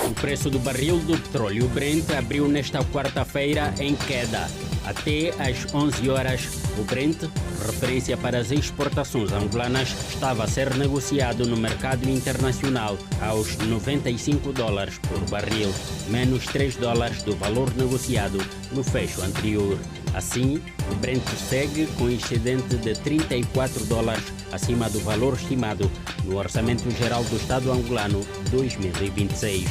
Speaker 5: O preço do barril do petróleo Brent abriu nesta quarta-feira em queda. Até às 11 horas, o Brent, referência para as exportações angolanas, estava a ser negociado no mercado internacional aos $95 por barril, menos $3 do valor negociado no fecho anterior. Assim, o Brent segue com excedente de $34 acima do valor estimado no Orçamento Geral do Estado angolano 2026.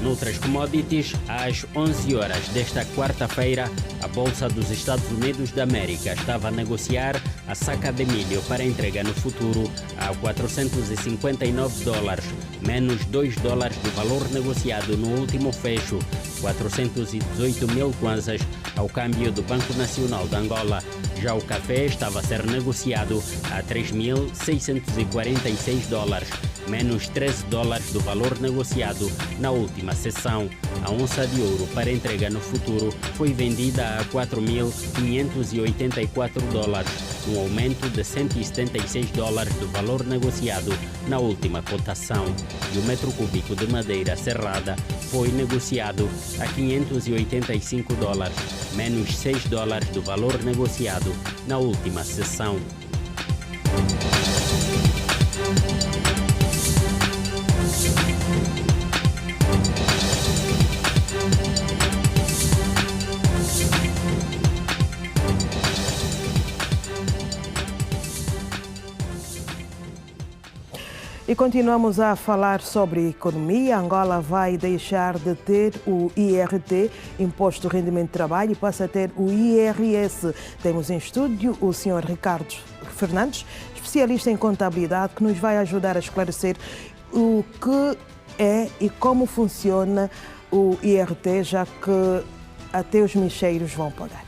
Speaker 5: Noutras commodities, às 11 horas desta quarta-feira, a Bolsa dos Estados Unidos da América estava a negociar a saca de milho para entrega no futuro a $459, menos $2 do valor negociado no último fecho, 418 mil kwanzas, ao câmbio do Banco Nacional de Angola. Já o café estava a ser negociado a $3.646, menos $13 do valor negociado na última sessão. A onça de ouro para entrega no futuro foi vendida a $4.584, um aumento de $176 do valor negociado na última cotação. E o metro cúbico de madeira serrada foi negociado a $585, menos $6 do valor negociado na última sessão.
Speaker 1: E continuamos a falar sobre economia. Angola vai deixar de ter o IRT, Imposto de Rendimento de Trabalho, e passa a ter o IRS. Temos em estúdio o Sr. Ricardo Fernandes, especialista em contabilidade, que nos vai ajudar a esclarecer o que é e como funciona o IRT, já que até os mexeiros vão pagar.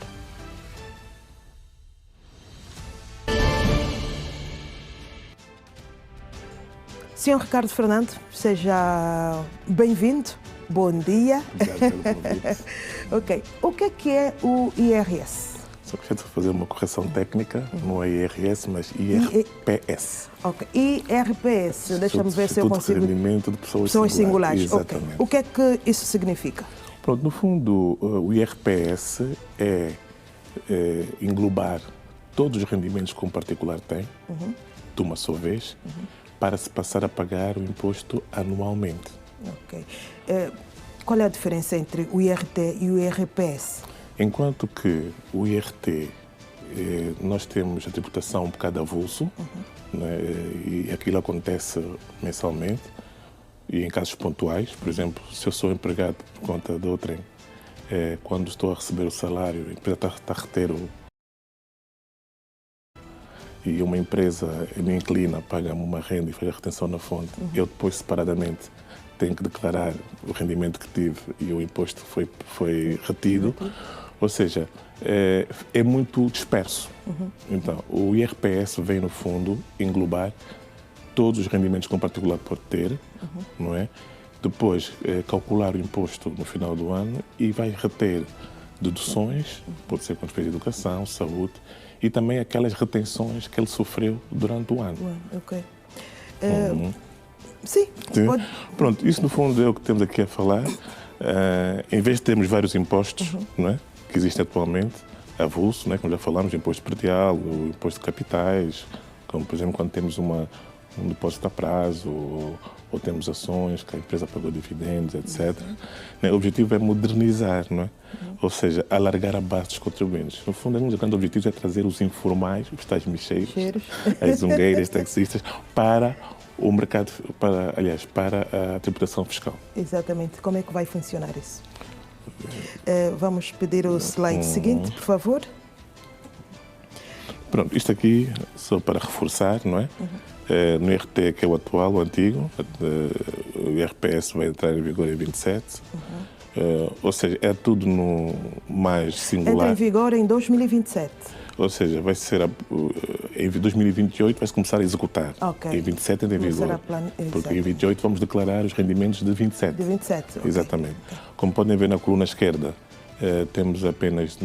Speaker 1: Sr. Ricardo Fernandes, seja bem-vindo. Bom dia.
Speaker 14: Obrigado pelo convite.
Speaker 1: Ok. O que é o IRS?
Speaker 14: Só que de fazer uma correção técnica, não é IRS, mas IRPS.
Speaker 1: Ok. IRPS, deixa-me ver se eu consigo.
Speaker 14: Rendimento de pessoas
Speaker 1: singulares.
Speaker 14: Exatamente.
Speaker 1: Okay. O que é que isso significa?
Speaker 14: Pronto, no fundo, o IRPS é englobar todos os rendimentos que um particular tem, de uma só vez, para se passar a pagar o imposto anualmente.
Speaker 1: Ok. Qual é a diferença entre o IRT e o IRPS?
Speaker 14: Enquanto que o IRT, nós temos a tributação um bocado avulso, né, e aquilo acontece mensalmente, e em casos pontuais. Por exemplo, se eu sou empregado por conta de outrem, quando estou a receber o salário, a empresa está a reter e uma empresa me inclina, paga-me uma renda e faz a retenção na fonte, eu depois separadamente tenho que declarar o rendimento que tive e o imposto foi retido. Ou seja, é muito disperso. Então, o IRPS vem, no fundo, englobar todos os rendimentos que um particular pode ter, não é? Depois, calcular o imposto no final do ano e vai reter deduções, pode ser quando fez educação, saúde, e também aquelas retenções que ele sofreu durante o ano.
Speaker 1: Ok. Sim. Pode...
Speaker 14: Pronto, isso no fundo é o que temos aqui a falar. Em vez de termos vários impostos, não é, que existem atualmente, avulso, né, como já falamos, imposto predial, o imposto de capitais, como por exemplo quando temos um depósito a prazo, ou temos ações que a empresa pagou dividendos, etc. O objetivo é modernizar, não é? Ou seja, alargar a base dos contribuintes. No fundo, um dos grandes objetivos é trazer os informais, os tais mexeiros, as zungueiras, taxistas, para o mercado, para a tributação fiscal.
Speaker 1: Exatamente. Como é que vai funcionar isso? Vamos pedir o slide seguinte, por favor.
Speaker 14: Pronto, isto aqui, só para reforçar, não é? No IRT, que é o atual, o antigo, o IRPS vai entrar em vigor em 27, ou seja, é tudo no mais singular.
Speaker 1: Entra em vigor em 2027.
Speaker 14: Ou seja, vai ser em 2028 vai-se começar a executar.
Speaker 1: Okay.
Speaker 14: Em 27 entra em vigor. Porque em 28 vamos declarar os rendimentos de 27.
Speaker 1: De 27. Okay.
Speaker 14: Exatamente. Como podem ver na coluna esquerda, temos apenas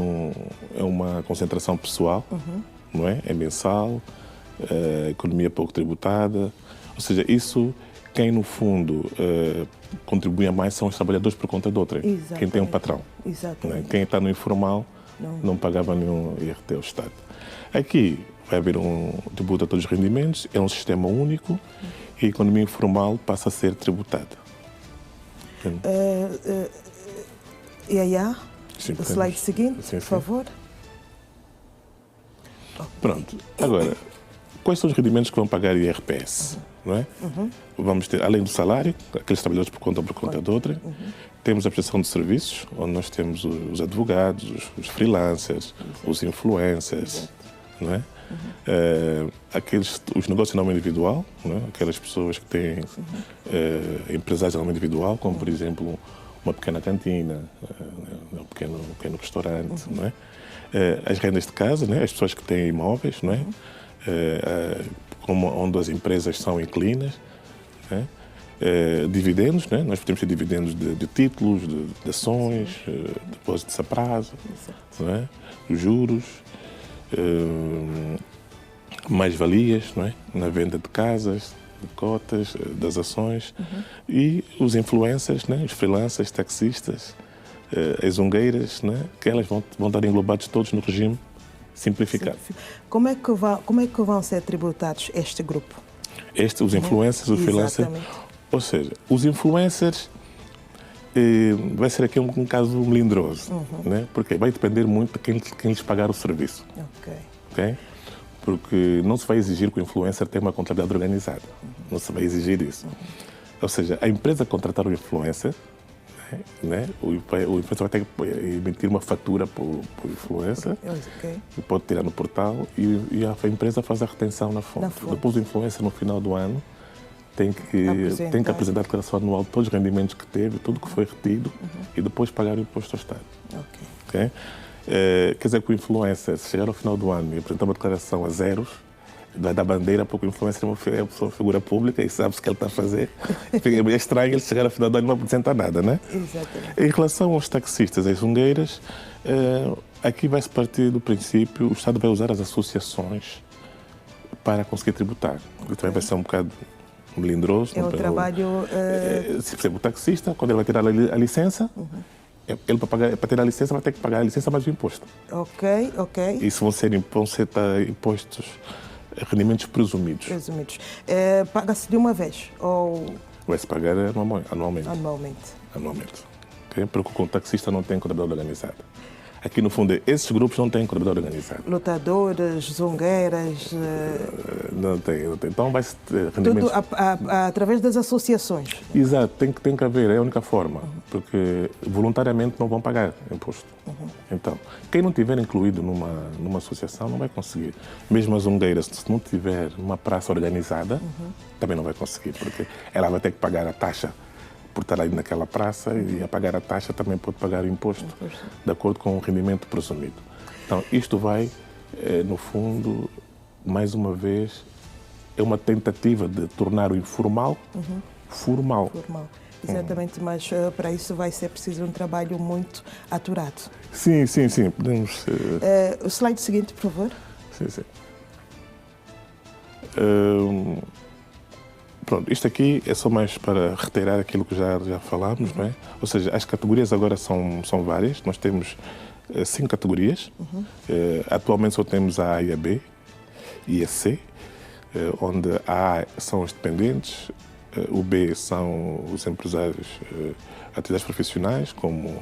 Speaker 14: uma concentração pessoal, não é? É mensal, economia pouco tributada. Ou seja, isso, quem no fundo contribui a mais são os trabalhadores por conta de outra.
Speaker 1: Exatamente.
Speaker 14: Quem tem um patrão.
Speaker 1: Exatamente.
Speaker 14: Não é? Quem está no informal não pagava nenhum IRT ao Estado. Aqui vai haver um tributo a todos os rendimentos, é um sistema único e a economia informal passa a ser tributada.
Speaker 1: O slide seguinte, por favor.
Speaker 14: Pronto. Agora, quais são os rendimentos que vão pagar IRPS? Não é? Vamos ter, além do salário, aqueles trabalhadores por conta de outra, temos a prestação de serviços, onde nós temos os advogados, os freelancers, os influencers, não é? Os negócios de nome individual, não é? Aquelas pessoas que têm empresários de nome individual, como por exemplo uma pequena cantina, um pequeno restaurante, não é? As rendas de casa, né? As pessoas que têm imóveis, não é? Onde as empresas são inclinas, né? Dividendos, né? Nós podemos ter dividendos de títulos, de ações, depósitos a prazo, não é? Juros, mais-valias, não é? Na venda de casas, de cotas, das ações, e os influencers, né? Os freelancers, taxistas, as zungueiras, né? Que elas vão estar englobados todos no regime simplificado.
Speaker 1: Como é que vão ser tributados este grupo?
Speaker 14: Os influencers, os freelancers. Ou seja, os influencers vai ser aqui um caso melindroso, né? Porque vai depender muito de quem lhes pagar o serviço. Okay? porque não se vai exigir que o influencer tenha uma contabilidade organizada. Não se vai exigir isso. Ou seja, a empresa contratar o influencer, né? O influencer vai ter que emitir uma fatura para o influencer, pode tirar no portal e a empresa faz a retenção na fonte. Depois o influencer, no final do ano, tem que apresentar a declaração anual de todos os rendimentos que teve, tudo que foi retido, e depois pagar o imposto ao Estado. Okay? Quer dizer que o influencer, se chegar ao final do ano e apresentar uma declaração a zeros, vai dar bandeira porque o influencer é uma figura pública e sabe-se o que ele está a fazer. É estranho ele chegar ao final do ano e não apresentar nada, né?
Speaker 1: Exatamente.
Speaker 14: Em relação aos taxistas e zungueiras, aqui vai-se partir do princípio, o Estado vai usar as associações para conseguir tributar. Okay. Também vai ser um bocado melindroso.
Speaker 1: É um trabalho...
Speaker 14: Se percebe, o taxista, quando ele vai tirar a licença, ele para ter a licença vai ter que pagar a licença mais o imposto.
Speaker 1: Ok.
Speaker 14: Isso vão ser impostos, rendimentos presumidos.
Speaker 1: Paga-se de uma vez? Ou...
Speaker 14: Vai-se pagar anualmente. Okay? Porque o taxista não tem contabilidade organizada. Aqui, no fundo, esses grupos não têm contabilidade organizada.
Speaker 1: Lutadores, zungueiras...
Speaker 14: Não tem. Então vai-se ter
Speaker 1: rendimentos... Tudo através das associações.
Speaker 14: Exato, tem que haver, é a única forma, porque voluntariamente não vão pagar imposto. Então, quem não estiver incluído numa associação não vai conseguir. Mesmo as zungueiras, se não tiver uma praça organizada, também não vai conseguir, porque ela vai ter que pagar a taxa por estar ali naquela praça e a pagar a taxa também pode pagar o imposto, de acordo com o rendimento presumido. Então, isto vai, no fundo, mais uma vez, é uma tentativa de tornar o informal formal.
Speaker 1: Exatamente, mas para isso vai ser preciso um trabalho muito aturado.
Speaker 14: Sim. Podemos...
Speaker 1: O slide seguinte, por favor.
Speaker 14: Sim. Pronto, isto aqui é só mais para reiterar aquilo que já falámos, não é? Ou seja, as categorias agora são várias. Nós temos 5 categorias. Atualmente só temos a A e a B e a C, onde a A são os dependentes, o B são os empresários, atividades profissionais, como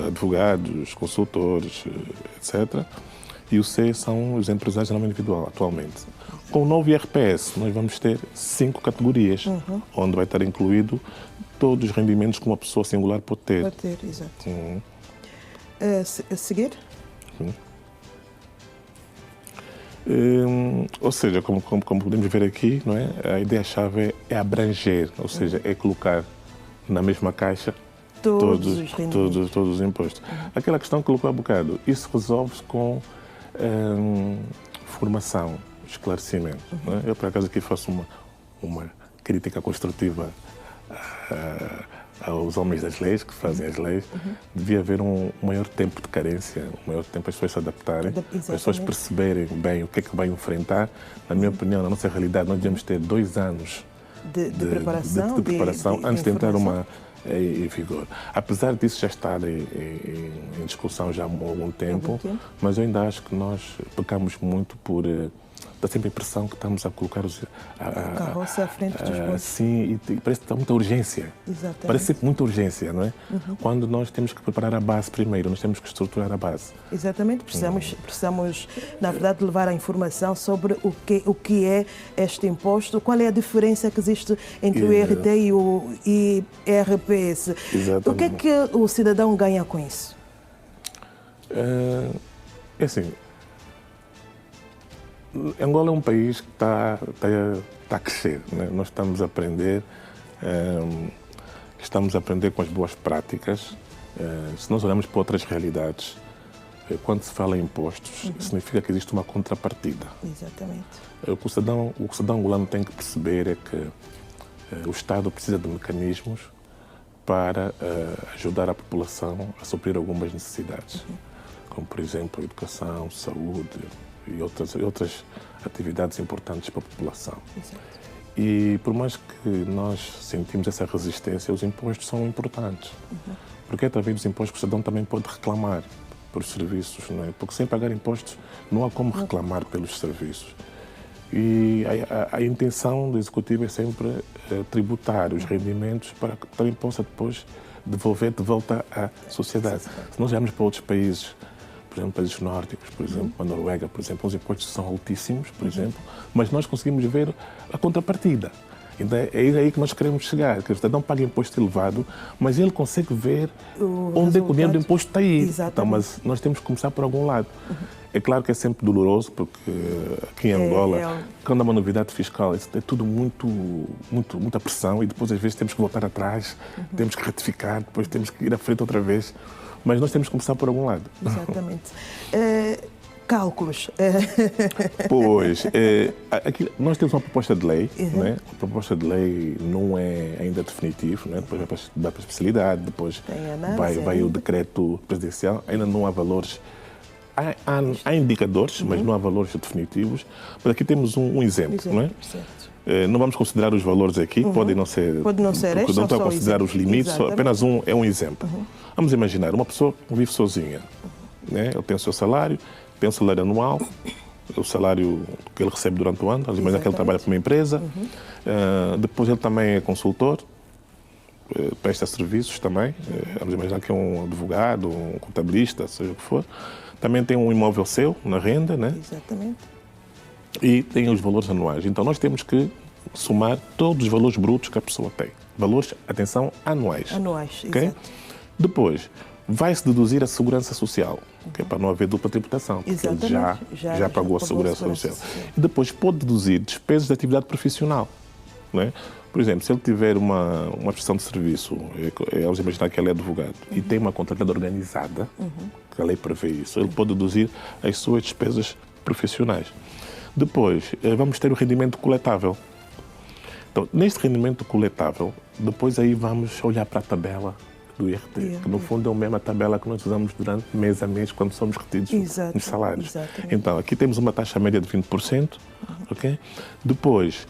Speaker 14: advogados, consultores, etc. E o C são os empresários de nome individual, atualmente. Com o novo IRPS, nós vamos ter 5 categorias, onde vai estar incluído todos os rendimentos que uma pessoa singular pode ter.
Speaker 1: Pode ter, exato. A seguir?
Speaker 14: Ou seja, como podemos ver aqui, não é? A ideia-chave é abranger, ou seja, é colocar na mesma caixa todos os impostos. Aquela questão que colocou há bocado, isso resolve-se com formação, esclarecimento. Não é? Eu, por acaso, aqui faço uma crítica construtiva aos homens das leis, que fazem as leis. Devia haver um maior tempo de carência, um maior tempo para as pessoas se adaptarem, para as pessoas perceberem bem o que é que vai enfrentar. Na minha opinião, na nossa realidade, nós devemos ter 2 anos
Speaker 1: de preparação
Speaker 14: antes de entrar em vigor. Apesar disso já estar em discussão já há algum tempo, mas eu ainda acho que nós pecamos muito por dá sempre a impressão que estamos a colocar
Speaker 1: a carroça à frente dos bois.
Speaker 14: Sim, e parece que está muita urgência.
Speaker 1: Exatamente.
Speaker 14: Parece sempre muita urgência, não é? Quando nós temos que preparar a base primeiro, nós temos que estruturar a base.
Speaker 1: Exatamente, precisamos na verdade, levar a informação sobre o que é este imposto, qual é a diferença que existe entre o IRT e o IRPS.
Speaker 14: Exatamente.
Speaker 1: O que é que o cidadão ganha com isso?
Speaker 14: É assim, Angola é um país que está a crescer, né? Nós estamos a aprender com as boas práticas. Se nós olharmos para outras realidades, quando se fala em impostos, significa que existe uma contrapartida.
Speaker 1: Exatamente.
Speaker 14: O que o cidadão angolano tem que perceber é que o Estado precisa de mecanismos para ajudar a população a suprir algumas necessidades, como, por exemplo, a educação, saúde e outras atividades importantes para a população.
Speaker 1: Exato.
Speaker 14: E por mais que nós sentimos essa resistência, os impostos são importantes. Porque é através dos impostos que o cidadão também pode reclamar por serviços, não é? Porque sem pagar impostos não há como reclamar pelos serviços. E a intenção do Executivo é sempre tributar os rendimentos para que também possa depois devolver de volta à sociedade. Se nós olharmos para outros países, por exemplo, países nórdicos, por exemplo, a Noruega, por exemplo, os impostos são altíssimos, por exemplo, mas nós conseguimos ver a contrapartida. Então é aí que nós queremos chegar, que o cidadão paga imposto elevado, mas ele consegue ver onde é que o dinheiro do imposto está aí. Então, mas nós temos que começar por algum lado. É claro que é sempre doloroso, porque aqui em Angola, quando há uma novidade fiscal, isso é tudo muita pressão e depois às vezes temos que voltar atrás, temos que retificar, depois temos que ir à frente outra vez. Mas nós temos que começar por algum lado.
Speaker 1: Exatamente. Cálculos.
Speaker 14: Pois, aqui, nós temos uma proposta de lei, né? A proposta de lei não é ainda definitiva, né? Depois vai para a especialidade, depois vai o decreto presidencial, ainda não há valores. Há indicadores, mas não há valores definitivos. Mas aqui temos um exemplo, não é? Não vamos considerar os valores aqui, podem não ser.
Speaker 1: Pode não ser,
Speaker 14: porque não estou a considerar os limites, apenas é um exemplo. Vamos imaginar, uma pessoa que vive sozinha, né? Ele tem o seu salário, tem o salário anual, o salário que ele recebe durante o ano, vamos imaginar que ele trabalha para uma empresa, depois ele também é consultor, presta serviços também, vamos imaginar que é um advogado, um contabilista, seja o que for. Também tem um imóvel seu, na renda, né?
Speaker 1: Exatamente.
Speaker 14: E tem os valores anuais. Então, nós temos que somar todos os valores brutos que a pessoa tem. Valores, atenção, anuais.
Speaker 1: Anuais,
Speaker 14: okay?
Speaker 1: Exato.
Speaker 14: Depois, vai-se deduzir a segurança social, que é para não haver dupla tributação. Porque ele já pagou a segurança social. E depois pode deduzir despesas de atividade profissional, né? Por exemplo, se ele tiver uma prestação de serviço, vamos imaginar que ele é advogado, e tem uma contabilidade organizada, que a lei prevê isso, ele pode deduzir as suas despesas profissionais. Depois, vamos ter o rendimento coletável. Então, neste rendimento coletável, depois aí vamos olhar para a tabela do IRT, que no fundo é a mesma tabela que nós usamos durante mês a mês quando somos retidos nos salários.
Speaker 1: Exatamente.
Speaker 14: Então, aqui temos uma taxa média de 20%, ok? Depois,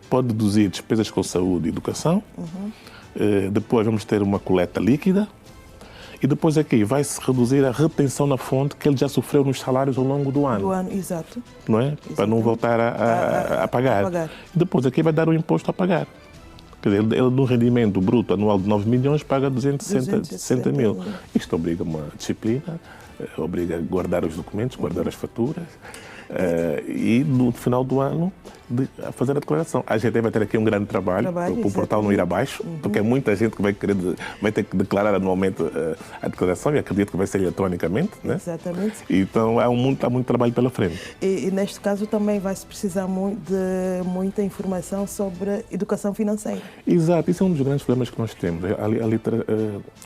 Speaker 14: pode deduzir despesas com saúde e educação. Depois vamos ter uma coleta líquida. E depois aqui vai-se reduzir a retenção na fonte que ele já sofreu nos salários ao longo do ano.
Speaker 1: Do ano, exato.
Speaker 14: Não é? Exatamente. Para não voltar a pagar. E depois aqui vai dar o imposto a pagar. Quer dizer, ele no rendimento bruto anual de 9 milhões paga 260 mil. Isto obriga uma disciplina, obriga a guardar os documentos, guardar as faturas. E no final do ano a fazer a declaração. A gente vai ter aqui um grande trabalho para o portal não ir abaixo, porque é muita gente que vai ter que declarar anualmente a declaração e acredito que vai ser eletronicamente, né?
Speaker 1: Exatamente.
Speaker 14: Então há muito trabalho pela frente.
Speaker 1: E neste caso também vai-se precisar de muita informação sobre educação financeira.
Speaker 14: Exato, isso é um dos grandes problemas que nós temos.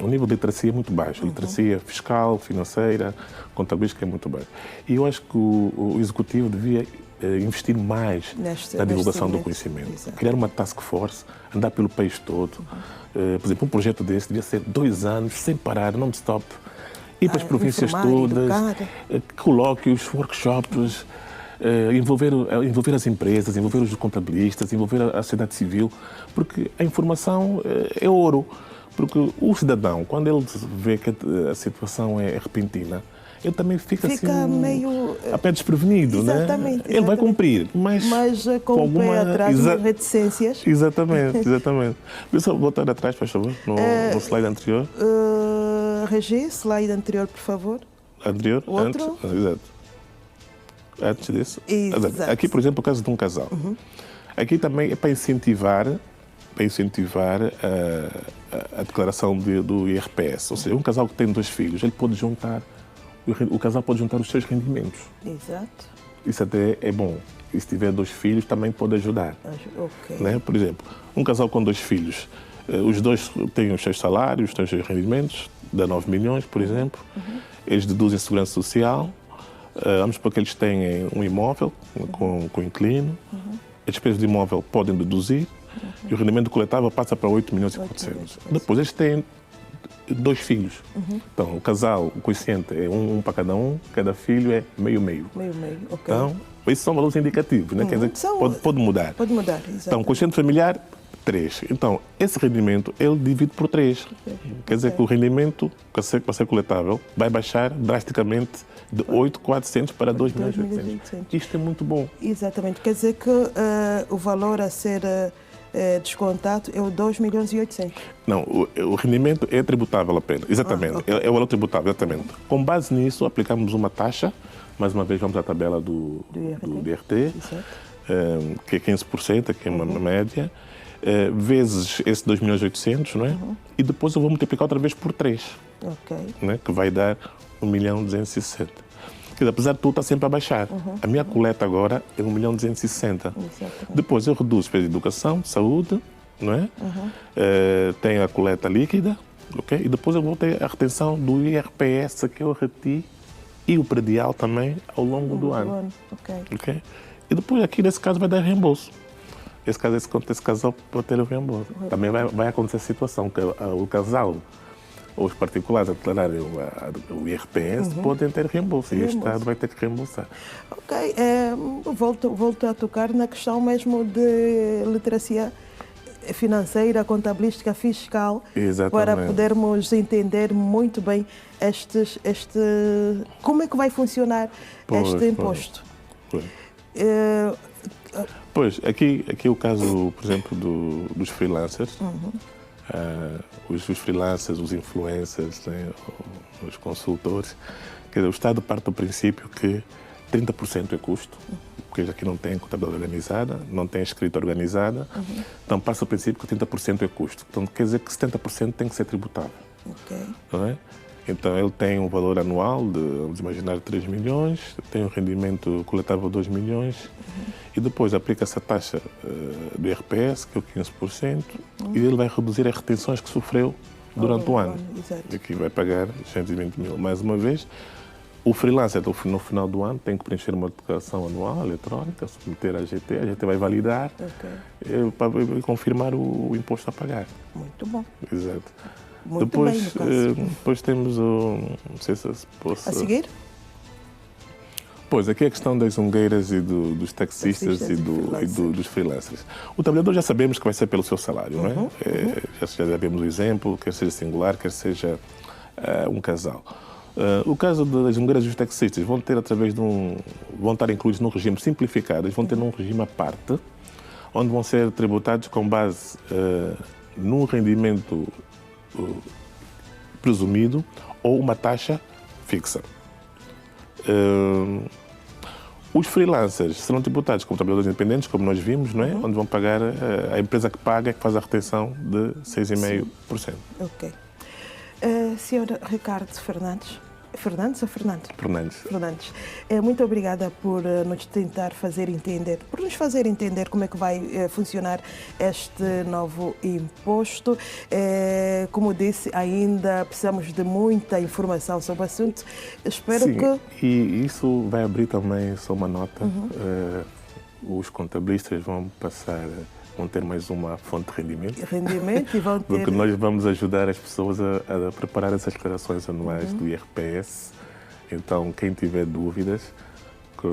Speaker 14: O nível de literacia é muito baixo, literacia fiscal, financeira, contabilística é muito baixo. E eu acho que o Executivo devia investir mais na divulgação do conhecimento. Exato. Criar uma task force, andar pelo país todo. Por exemplo, um projeto desse devia ser 2 anos, sem parar, non-stop. Ir para as províncias todas, colóquios, workshops, envolver as empresas, envolver os contabilistas, envolver a sociedade civil, porque a informação é ouro. Porque o cidadão, quando ele vê que a situação é repentina, ele também fica assim, meio a pé desprevenido,
Speaker 1: exatamente,
Speaker 14: né? Ele vai cumprir, mas
Speaker 1: com o pé atrás, reticências.
Speaker 14: Exatamente. Deixa eu voltar atrás, por favor, no slide anterior.
Speaker 1: Regi, slide anterior, por favor.
Speaker 14: Anterior?
Speaker 1: Outro?
Speaker 14: Exato. Antes disso.
Speaker 1: Exato.
Speaker 14: Aqui, por exemplo, o caso de um casal. Aqui também é para incentivar a declaração do IRPS. Ou seja, um casal que tem 2 filhos, ele pode juntar. O casal pode juntar os seus rendimentos.
Speaker 1: Exato.
Speaker 14: Isso até é bom. E se tiver 2 filhos, também pode ajudar.
Speaker 1: Okay.
Speaker 14: Né? Por exemplo, um casal com 2 filhos, os 2 têm os seus salários, têm os seus rendimentos, dá 9 milhões, por exemplo. Eles deduzem a segurança social. Vamos para que eles tenham um imóvel com inquilino. As despesas de imóvel podem deduzir. E o rendimento coletável passa para 8 milhões e 400. Depois eles têm 2 filhos. Então, o casal, o quociente é um para cada filho é meio-meio.
Speaker 1: Meio-meio, ok.
Speaker 14: Então, esses são valores indicativos, né? Quer dizer, pode mudar.
Speaker 1: Pode mudar, exatamente.
Speaker 14: Então, quociente familiar, 3. Então, esse rendimento, ele divide por 3. Quer dizer que o rendimento para ser coletável vai baixar drasticamente de 8.400 para 2.800. Isto é muito bom.
Speaker 1: Exatamente. Quer dizer que o valor a ser descontado é o 2.800.000.
Speaker 14: Não, o rendimento é tributável apenas, exatamente, okay. É o valor tributável, exatamente. Com base nisso, aplicamos uma taxa, mais uma vez vamos à tabela do IRT, que é 15%, que é uma média, vezes esse 2.800.000, não é? E depois eu vou multiplicar outra vez por 3, né? Que vai dar 1.260.000. Quer dizer, apesar de tudo, está sempre a baixar. A minha coleta agora é 1.260.000. Depois eu reduzo despesa de educação, saúde, não é? Tenho a coleta líquida, ok? E depois eu vou ter a retenção do IRPS que eu reti e o predial também ao longo do ano. Okay? E depois aqui, nesse caso, vai dar reembolso. Esse casal pode ter o reembolso. Também vai acontecer a situação que o casal ou os particulares a declararem o IRPS podem ter reembolso e o Estado vai ter que reembolsar.
Speaker 1: Ok, volto a tocar na questão mesmo de literacia financeira, contabilística, fiscal, para podermos entender muito bem como é que vai funcionar este imposto.
Speaker 14: Pois, aqui o caso, por exemplo, dos freelancers. Os freelancers, os influencers, né, os consultores, quer dizer, o Estado parte do princípio que 30% é custo, porque aqui não tem contabilidade organizada, não tem escrita organizada, então passa o princípio que 30% é custo. Então quer dizer que 70% tem que ser tributável. Não é? Então ele tem um valor anual de, vamos imaginar, 3 milhões, tem um rendimento coletável de 2 milhões e depois aplica-se a taxa do IRPS, que é o 15%, e ele vai reduzir as retenções que sofreu durante o ano. E aqui vai pagar 120.000. Mais uma vez, o freelancer, no final do ano, tem que preencher uma declaração anual eletrónica, submeter à AGT, a AGT vai validar para confirmar o imposto a pagar.
Speaker 1: Muito bom.
Speaker 14: Exato. Depois temos o... Não sei se posso...
Speaker 1: A seguir?
Speaker 14: Pois, aqui a questão das ungueiras e dos taxistas e dos freelancers. O trabalhador já sabemos que vai ser pelo seu salário, não é? Já sabemos o exemplo, quer seja singular, quer seja um casal. O caso das ungueiras e dos taxistas vão estar incluídos num regime simplificado, eles vão ter num regime à parte, onde vão ser tributados com base num rendimento presumido ou uma taxa fixa. Os freelancers serão tributados como trabalhadores independentes, como nós vimos, não é? Onde vão pagar, a empresa que paga, que faz a retenção de 6,5%.
Speaker 1: Ok. Senhor Ricardo Fernandes, Fernandes. Muito obrigada por nos tentar nos fazer entender como é que vai funcionar este novo imposto. Como disse, ainda precisamos de muita informação sobre o assunto. Espero que...
Speaker 14: E isso vai abrir também, só uma nota, os contabilistas vão ter mais uma fonte de rendimento
Speaker 1: e vão ter...
Speaker 14: Porque nós vamos ajudar as pessoas a preparar essas declarações anuais do IRPS. Então, quem tiver dúvidas,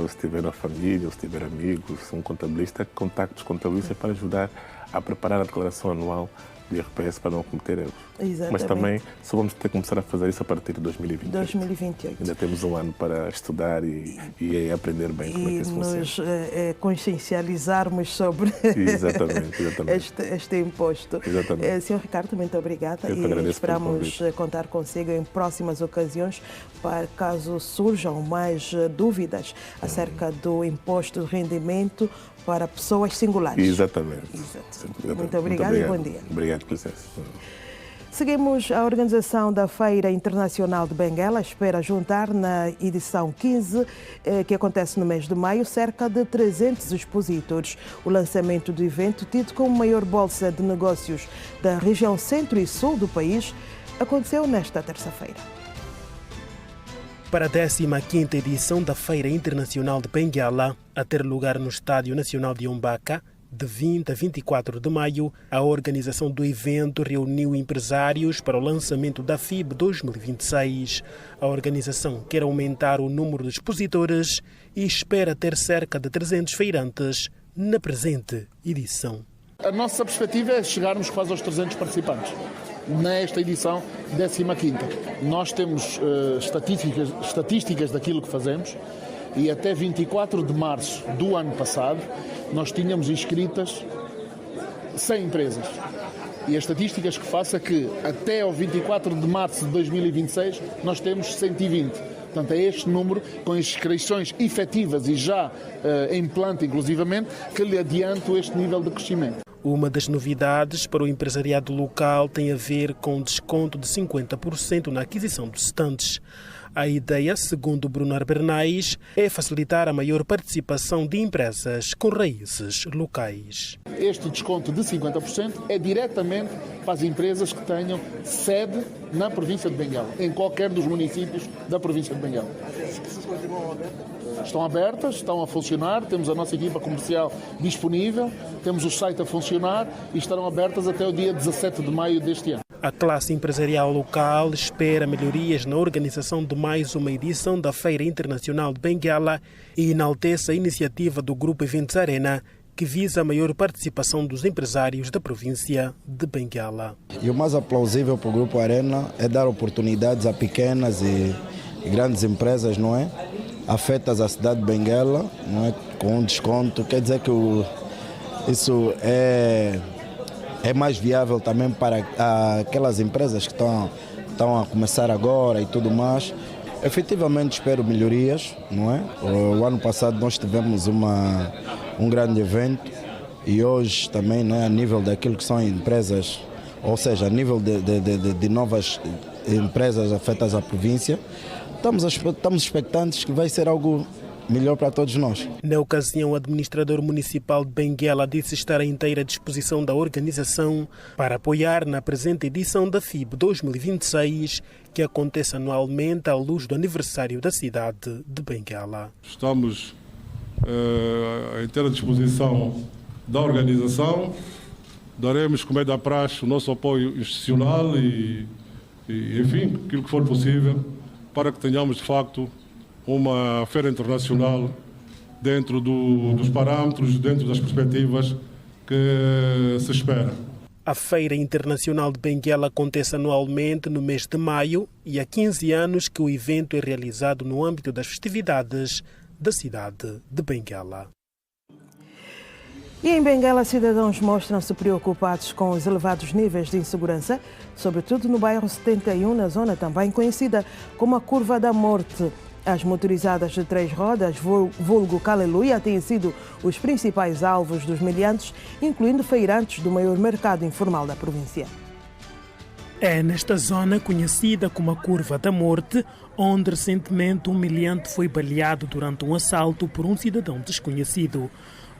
Speaker 14: se tiver na família, ou se tiver amigos, um contabilista, contacte os contabilistas para ajudar a preparar a declaração anual do IRPS para não cometer erros.
Speaker 1: Exatamente.
Speaker 14: Mas também só vamos ter que começar a fazer isso a partir de 2028. Ainda temos um ano para estudar e aprender bem como é que isso funciona.
Speaker 1: E nos consciencializarmos sobre este imposto. Senhor Ricardo, muito obrigada e esperamos contar consigo em próximas ocasiões para caso surjam mais dúvidas acerca do imposto de rendimento para pessoas singulares.
Speaker 14: Exatamente.
Speaker 1: Muito obrigado e bom dia.
Speaker 14: Obrigado, por licença.
Speaker 1: Seguimos. A organização da Feira Internacional de Benguela espera juntar na edição 15, que acontece no mês de maio, cerca de 300 expositores. O lançamento do evento, tido como maior bolsa de negócios da região centro e sul do país, aconteceu nesta terça-feira.
Speaker 15: Para a 15ª edição da Feira Internacional de Benguela, a ter lugar no Estádio Nacional de Umbaca, de 20 a 24 de maio, a organização do evento reuniu empresários para o lançamento da FIB 2026. A organização quer aumentar o número de expositores e espera ter cerca de 300 feirantes na presente edição.
Speaker 16: A nossa perspectiva é chegarmos quase aos 300 participantes nesta edição 15ª. Nós temos estatísticas daquilo que fazemos e até 24 de março do ano passado nós tínhamos inscritas 100 empresas. E as estatísticas que faço é que até ao 24 de março de 2026 nós temos 120. Portanto, é este número, com as inscrições efetivas e já em planta, inclusivamente, que lhe adianto este nível de crescimento.
Speaker 15: Uma das novidades para o empresariado local tem a ver com desconto de 50% na aquisição dos estandes. A ideia, segundo Bruno Arbernais, é facilitar a maior participação de empresas com raízes locais.
Speaker 16: Este desconto de 50% é diretamente para as empresas que tenham sede na província de Benguela, em qualquer dos municípios da província de Benguela. Estão abertas, estão a funcionar, temos a nossa equipa comercial disponível, temos o site a funcionar e estarão abertas até o dia 17 de maio deste ano.
Speaker 15: A classe empresarial local espera melhorias na organização de mais uma edição da Feira Internacional de Benguela e enaltece a iniciativa do Grupo Eventos Arena, que visa a maior participação dos empresários da província de Benguela.
Speaker 17: E o mais aplausível para o Grupo Arena é dar oportunidades a pequenas e grandes empresas, não é? Afetas à cidade de Benguela, não é? Com um desconto. Quer dizer que isso é mais viável também para aquelas empresas que estão a começar agora e tudo mais. Efetivamente espero melhorias, não é? O ano passado nós tivemos um grande evento e hoje também, não é, a nível daquilo que são empresas, ou seja, a nível de novas empresas afetas à província, estamos expectantes que vai ser algo melhor para todos nós.
Speaker 15: Na ocasião, o administrador municipal de Benguela disse estar à inteira disposição da organização para apoiar na presente edição da FIB 2026, que acontece anualmente à luz do aniversário da cidade de Benguela.
Speaker 18: Estamos à inteira disposição da organização, daremos, como é da praxe, o nosso apoio institucional e enfim, aquilo que for possível, para que tenhamos, de facto, uma feira internacional dentro dos parâmetros, dentro das perspectivas que se espera.
Speaker 15: A Feira Internacional de Benguela acontece anualmente no mês de maio e há 15 anos que o evento é realizado no âmbito das festividades da cidade de Benguela.
Speaker 1: E em Benguela, cidadãos mostram-se preocupados com os elevados níveis de insegurança, sobretudo no bairro 71, na zona também conhecida como a Curva da Morte. As motorizadas de 3 rodas, vulgo Caleluia, têm sido os principais alvos dos meliantes, incluindo feirantes do maior mercado informal da província.
Speaker 15: É nesta zona conhecida como a Curva da Morte, onde recentemente um meliante foi baleado durante um assalto por um cidadão desconhecido.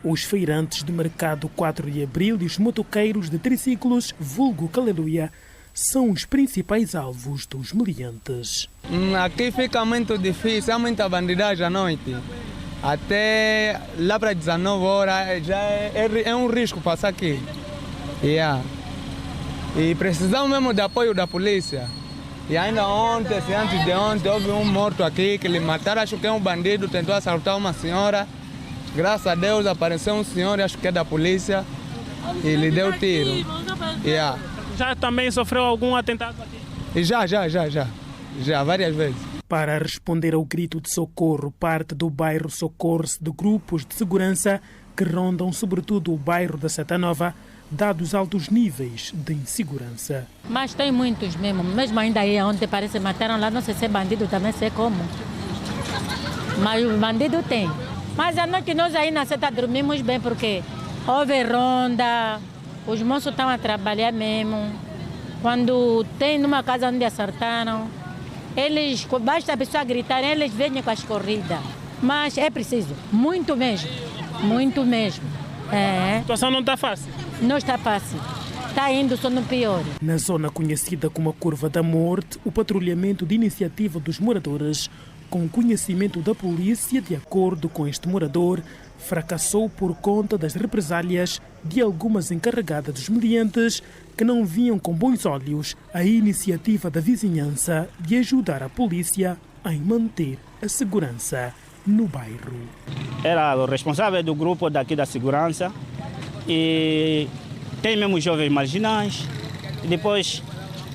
Speaker 15: Os feirantes do mercado 4 de Abril e os motoqueiros de triciclos, vulgo Caleluia, são os principais alvos dos meliantes.
Speaker 19: Aqui fica muito difícil, há muita bandidagem à noite. Até lá para 19 horas já é um risco passar aqui. E precisamos mesmo de apoio da polícia. E ainda ontem, antes de ontem, houve um morto aqui que lhe mataram, acho que é um bandido, tentou assaltar uma senhora. Graças a Deus apareceu um senhor, acho que é da polícia, e lhe deu tiro.
Speaker 15: Já também sofreu algum atentado aqui?
Speaker 19: Já, várias vezes.
Speaker 15: Para responder ao grito de socorro, parte do bairro socorre-se de grupos de segurança que rondam sobretudo o bairro da Seta Nova, dados altos níveis de insegurança.
Speaker 20: Mas tem muitos mesmo ainda aí onde parece que mataram lá, não sei se é bandido também, sei como. Mas o bandido tem. Mas à noite nós aí na Seta dormimos bem porque houve ronda, os moços estão a trabalhar mesmo. Quando tem numa casa onde acertaram, eles, basta a pessoa gritar, eles vêm com as corridas. Mas é preciso, muito mesmo.
Speaker 15: A situação não está fácil?
Speaker 20: Não está fácil. Está indo só no pior.
Speaker 15: Na zona conhecida como a Curva da Morte, o patrulhamento de iniciativa dos moradores, com conhecimento da polícia, de acordo com este morador, fracassou por conta das represálias de algumas encarregadas dos meliantes que não viam com bons olhos a iniciativa da vizinhança de ajudar a polícia a manter a segurança no bairro.
Speaker 21: Era o responsável do grupo daqui da segurança e tem mesmo jovens marginais. E depois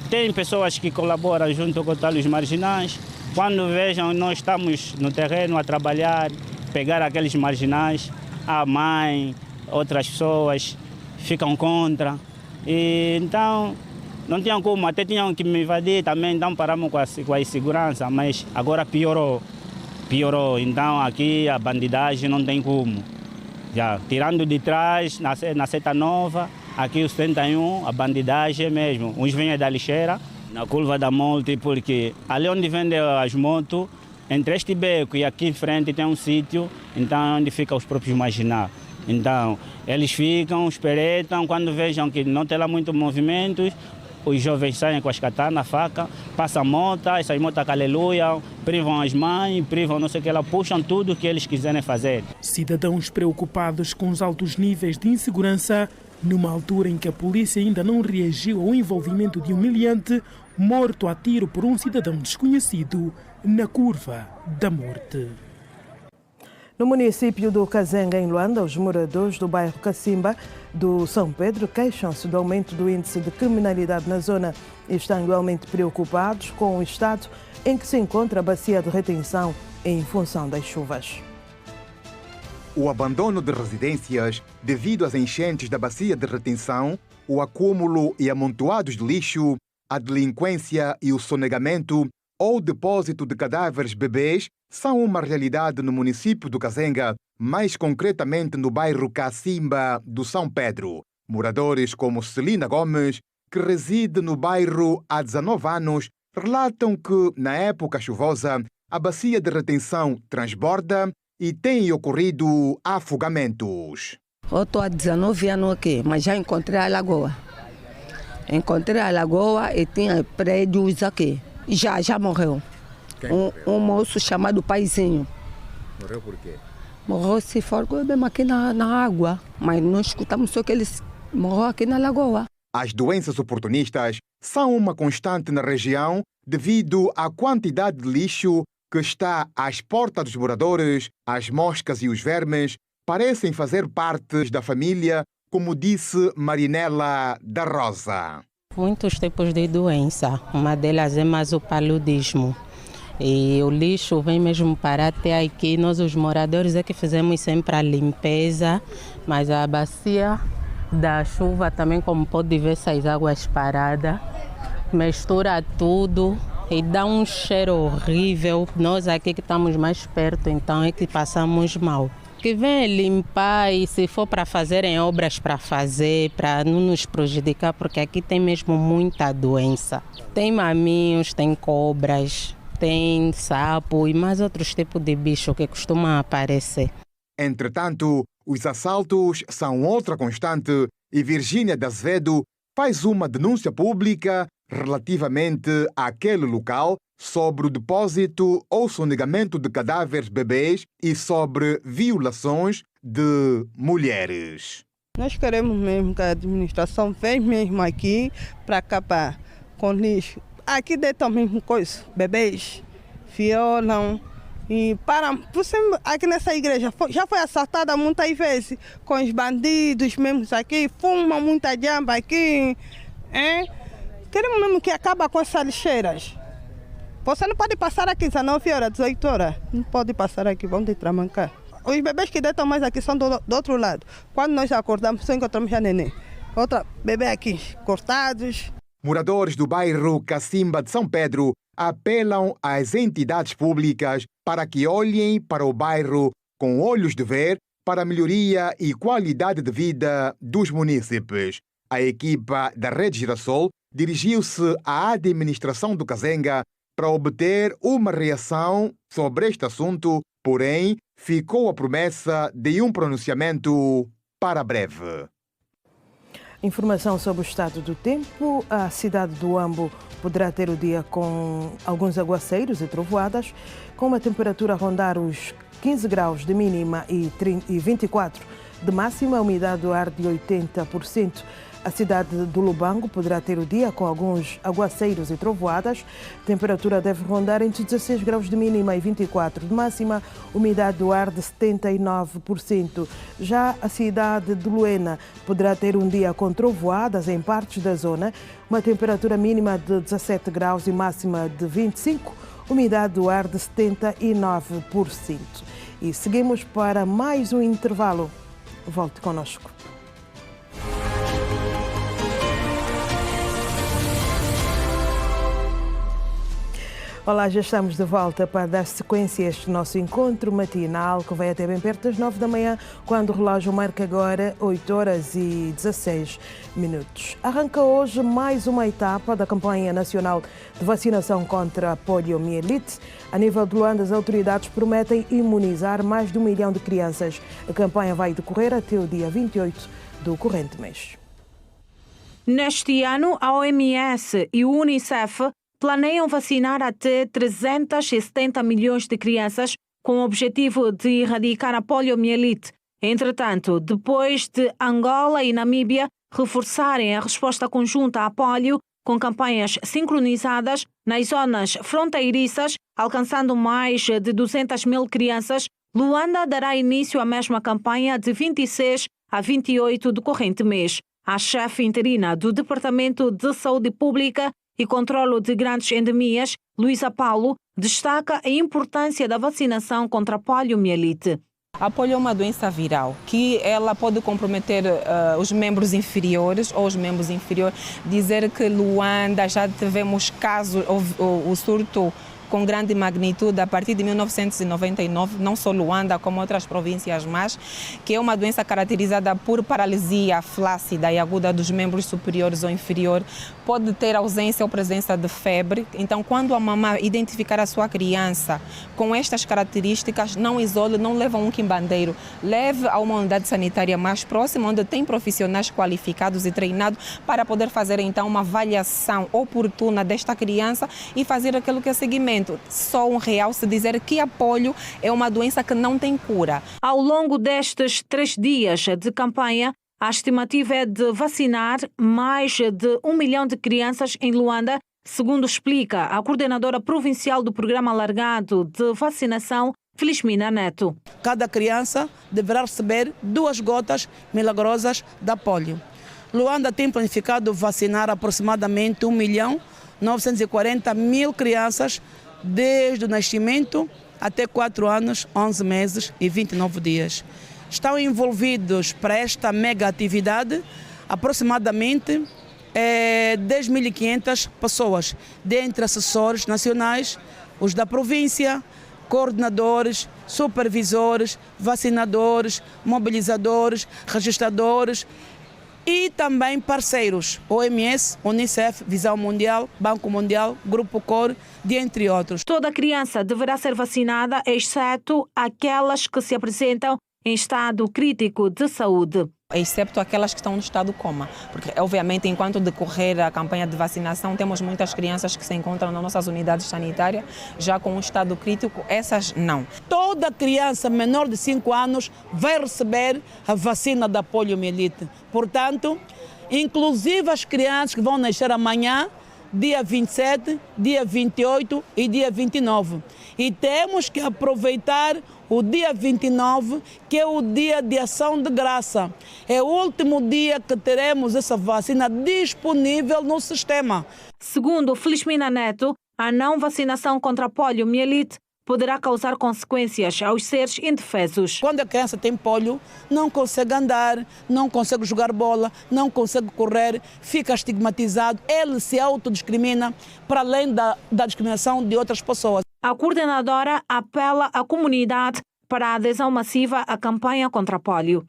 Speaker 21: tem pessoas que colaboram junto com os marginais. Quando vejam, nós estamos no terreno a trabalhar, pegar aqueles marginais, a mãe, outras pessoas, ficam contra. E, então, não tinham como, até tinham que me invadir também, então paramos com a insegurança, mas agora piorou. Então aqui a bandidagem não tem como. Já, tirando de trás, na Seta Nova, aqui o 71, a bandidagem mesmo. Uns vêm da lixeira, na curva da Monte, porque ali onde vendem as motos, entre este beco e aqui em frente tem um sítio, então é onde ficam os próprios marginais. Então, eles ficam, esperetam, quando vejam que não tem lá muito movimentos, os jovens saem com as katanas, faca, passam moto, essas motos aleluia, privam as mães, privam não sei o que lá, puxam tudo o que eles quiserem fazer.
Speaker 15: Cidadãos preocupados com os altos níveis de insegurança, numa altura em que a polícia ainda não reagiu ao envolvimento de um miliante morto a tiro por um cidadão desconhecido na curva da morte.
Speaker 1: No município do Kazenga, em Luanda, os moradores do bairro Cacimba do São Pedro queixam-se do aumento do índice de criminalidade na zona e estão igualmente preocupados com o estado em que se encontra a bacia de retenção em função das chuvas.
Speaker 4: O abandono de residências devido às enchentes da bacia de retenção, o acúmulo e amontoados de lixo, a delinquência e o sonegamento ou depósito de cadáveres bebês são uma realidade no município do Kazenga, mais concretamente no bairro Cacimba do São Pedro. Moradores como Celina Gomes, que reside no bairro há 19 anos, relatam que, na época chuvosa, a bacia de retenção transborda e têm ocorrido afogamentos.
Speaker 22: Eu estou há 19 anos aqui, mas já encontrei a lagoa. Encontrei a lagoa e tinha prédios aqui. Já morreu. Um moço chamado Paizinho.
Speaker 23: Morreu por quê?
Speaker 22: Morreu se forgou mesmo aqui na água, mas não escutamos só que ele morreu aqui na lagoa.
Speaker 4: As doenças oportunistas são uma constante na região devido à quantidade de lixo que está às portas dos moradores. As moscas e os vermes parecem fazer parte da família, como disse Marinela da Rosa.
Speaker 24: Muitos tipos de doença, uma delas é mais o paludismo. E o lixo vem mesmo parar até aqui. Nós, os moradores, é que fizemos sempre a limpeza, mas a bacia da chuva também, como pode ver, essas águas paradas, mistura tudo e dá um cheiro horrível. Nós aqui que estamos mais perto, então é que passamos mal. Que vem limpar e se for para fazerem obras para fazer, para não nos prejudicar, porque aqui tem mesmo muita doença. Tem maminhos, tem cobras, tem sapo e mais outros tipos de bicho que costumam aparecer.
Speaker 4: Entretanto, os assaltos são outra constante e Virgínia de Azevedo faz uma denúncia pública relativamente àquele local sobre o depósito ou sonegamento de cadáveres bebês e sobre violações de mulheres.
Speaker 13: Nós queremos mesmo que a administração venha mesmo aqui para acabar com lixo. Aqui deitam mesmo coisa, bebês, violam e param. Aqui nessa igreja já foi assaltada muitas vezes com os bandidos mesmo aqui, fumam muita jamba aqui. Queremos mesmo que acabe com essas lixeiras. Você não pode passar aqui 19 horas, 18 horas. Não pode passar aqui, vão te tramancar. Os bebês que deitam mais aqui são do outro lado. Quando nós acordamos, só encontramos a neném. Outra bebê aqui, cortados.
Speaker 4: Moradores do bairro Cacimba de São Pedro apelam às entidades públicas para que olhem para o bairro com olhos de ver para a melhoria e qualidade de vida dos munícipes. A equipa da Rede Girassol dirigiu-se à administração do Kazenga para obter uma reação sobre este assunto, porém, ficou a promessa de um pronunciamento para breve.
Speaker 1: Informação sobre o estado do tempo. A cidade do Huambo poderá ter o dia com alguns aguaceiros e trovoadas, com uma temperatura a rondar os 15 graus de mínima e 24 de máxima, a umidade do ar de 80%. A cidade do Lubango poderá ter o dia com alguns aguaceiros e trovoadas. A temperatura deve rondar entre 16 graus de mínima e 24 de máxima, umidade do ar de 79%. Já a cidade de Luena poderá ter um dia com trovoadas em partes da zona, uma temperatura mínima de 17 graus e máxima de 25, umidade do ar de 79%. E seguimos para mais um intervalo. Volte conosco. Olá, já estamos de volta para dar sequência a este nosso encontro matinal que vai até bem perto das 9 da manhã, quando o relógio marca agora 8h16. Arranca hoje mais uma etapa da campanha nacional de vacinação contra a poliomielite. A nível de Luanda, as autoridades prometem imunizar mais de 1 milhão de crianças. A campanha vai decorrer até o dia 28 do corrente mês.
Speaker 6: Neste ano, a OMS e o Unicef planeiam vacinar até 370 milhões de crianças com o objetivo de erradicar a poliomielite. Entretanto, depois de Angola e Namíbia reforçarem a resposta conjunta à polio com campanhas sincronizadas nas zonas fronteiriças, alcançando mais de 200 mil crianças, Luanda dará início à mesma campanha de 26 a 28 do corrente mês. A chefe interina do Departamento de Saúde Pública e Controlo de Grandes Endemias, Luísa Paulo, destaca a importância da vacinação contra a poliomielite.
Speaker 7: A polio é uma doença viral que ela pode comprometer os membros inferiores ou os membros inferiores. Dizer que Luanda já tivemos casos, o surto com grande magnitude a partir de 1999, não só Luanda, como outras províncias mais, que é uma doença caracterizada por paralisia flácida e aguda dos membros superiores ou inferiores, pode ter ausência ou presença de febre. Então, quando a mamãe identificar a sua criança com estas características, não isole, não leva um quimbandeiro, leve a uma unidade sanitária mais próxima, onde tem profissionais qualificados e treinados para poder fazer então uma avaliação oportuna desta criança e fazer aquilo que é seguimento. Só um realce dizer que a polio é uma doença que não tem cura.
Speaker 6: Ao longo destes 3 dias de campanha, a estimativa é de vacinar mais de 1 milhão de crianças em Luanda, segundo explica a coordenadora provincial do Programa Alargado de Vacinação, Felishmina Neto.
Speaker 8: Cada criança deverá receber 2 gotas milagrosas da polio. Luanda tem planificado vacinar aproximadamente 1.940.000 crianças desde o nascimento até 4 anos, 11 meses e 29 dias. Estão envolvidos para esta mega atividade aproximadamente 10.500 pessoas, dentre assessores nacionais, os da província, coordenadores, supervisores, vacinadores, mobilizadores, registradores e também parceiros, OMS, Unicef, Visão Mundial, Banco Mundial, Grupo COR, dentre outros.
Speaker 6: Toda criança deverá ser vacinada, exceto aquelas que se apresentam em estado crítico de saúde.
Speaker 7: Excepto aquelas que estão no estado coma, porque obviamente enquanto decorrer a campanha de vacinação temos muitas crianças que se encontram nas nossas unidades sanitárias já com um estado crítico, essas não.
Speaker 8: Toda criança menor de 5 anos vai receber a vacina da poliomielite. Portanto, inclusive as crianças que vão nascer amanhã, dia 27, dia 28 e dia 29. E temos que aproveitar o dia 29, que é o dia de ação de graça. É o último dia que teremos essa vacina disponível no sistema.
Speaker 6: Segundo Felishmina Neto, a não vacinação contra a poliomielite poderá causar consequências aos seres indefesos.
Speaker 8: Quando a criança tem polio, não consegue andar, não consegue jogar bola, não consegue correr, fica estigmatizado, ele se autodiscrimina para além da discriminação de outras pessoas.
Speaker 6: A coordenadora apela à comunidade para a adesão massiva à campanha contra a polio.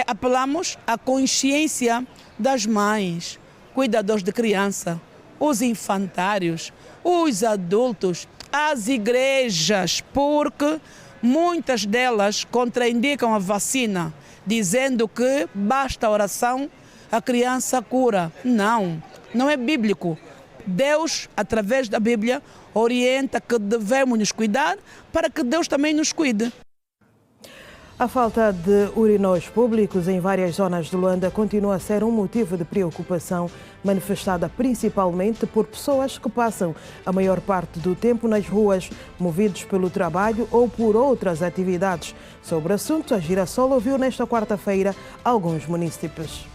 Speaker 8: Apelamos à consciência das mães, cuidadores de criança, os infantários, os adultos, as igrejas, porque muitas delas contraindicam a vacina, dizendo que basta a oração, a criança cura. Não, não é bíblico. Deus, através da Bíblia, orienta que devemos nos cuidar para que Deus também nos cuide.
Speaker 1: A falta de urinóis públicos em várias zonas de Luanda continua a ser um motivo de preocupação, manifestada principalmente por pessoas que passam a maior parte do tempo nas ruas, movidos pelo trabalho ou por outras atividades. Sobre o assunto, a Girassol ouviu nesta quarta-feira alguns munícipes.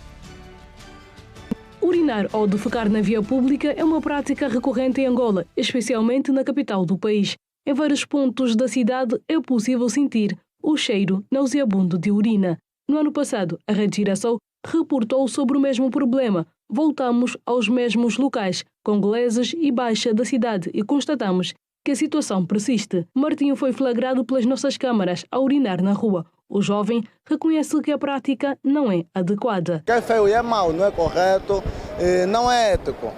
Speaker 23: Urinar ou defecar na via pública é uma prática recorrente em Angola, especialmente na capital do país. Em vários pontos da cidade é possível sentir o cheiro nauseabundo de urina. No ano passado, a Rede Girassol reportou sobre o mesmo problema. Voltamos aos mesmos locais, Congoleses e Baixa da cidade, e constatamos que a situação persiste. Martinho foi flagrado pelas nossas câmaras a urinar na rua. O jovem reconhece que a prática não é adequada.
Speaker 3: Que é feio e é mau, não é correto, não é ético.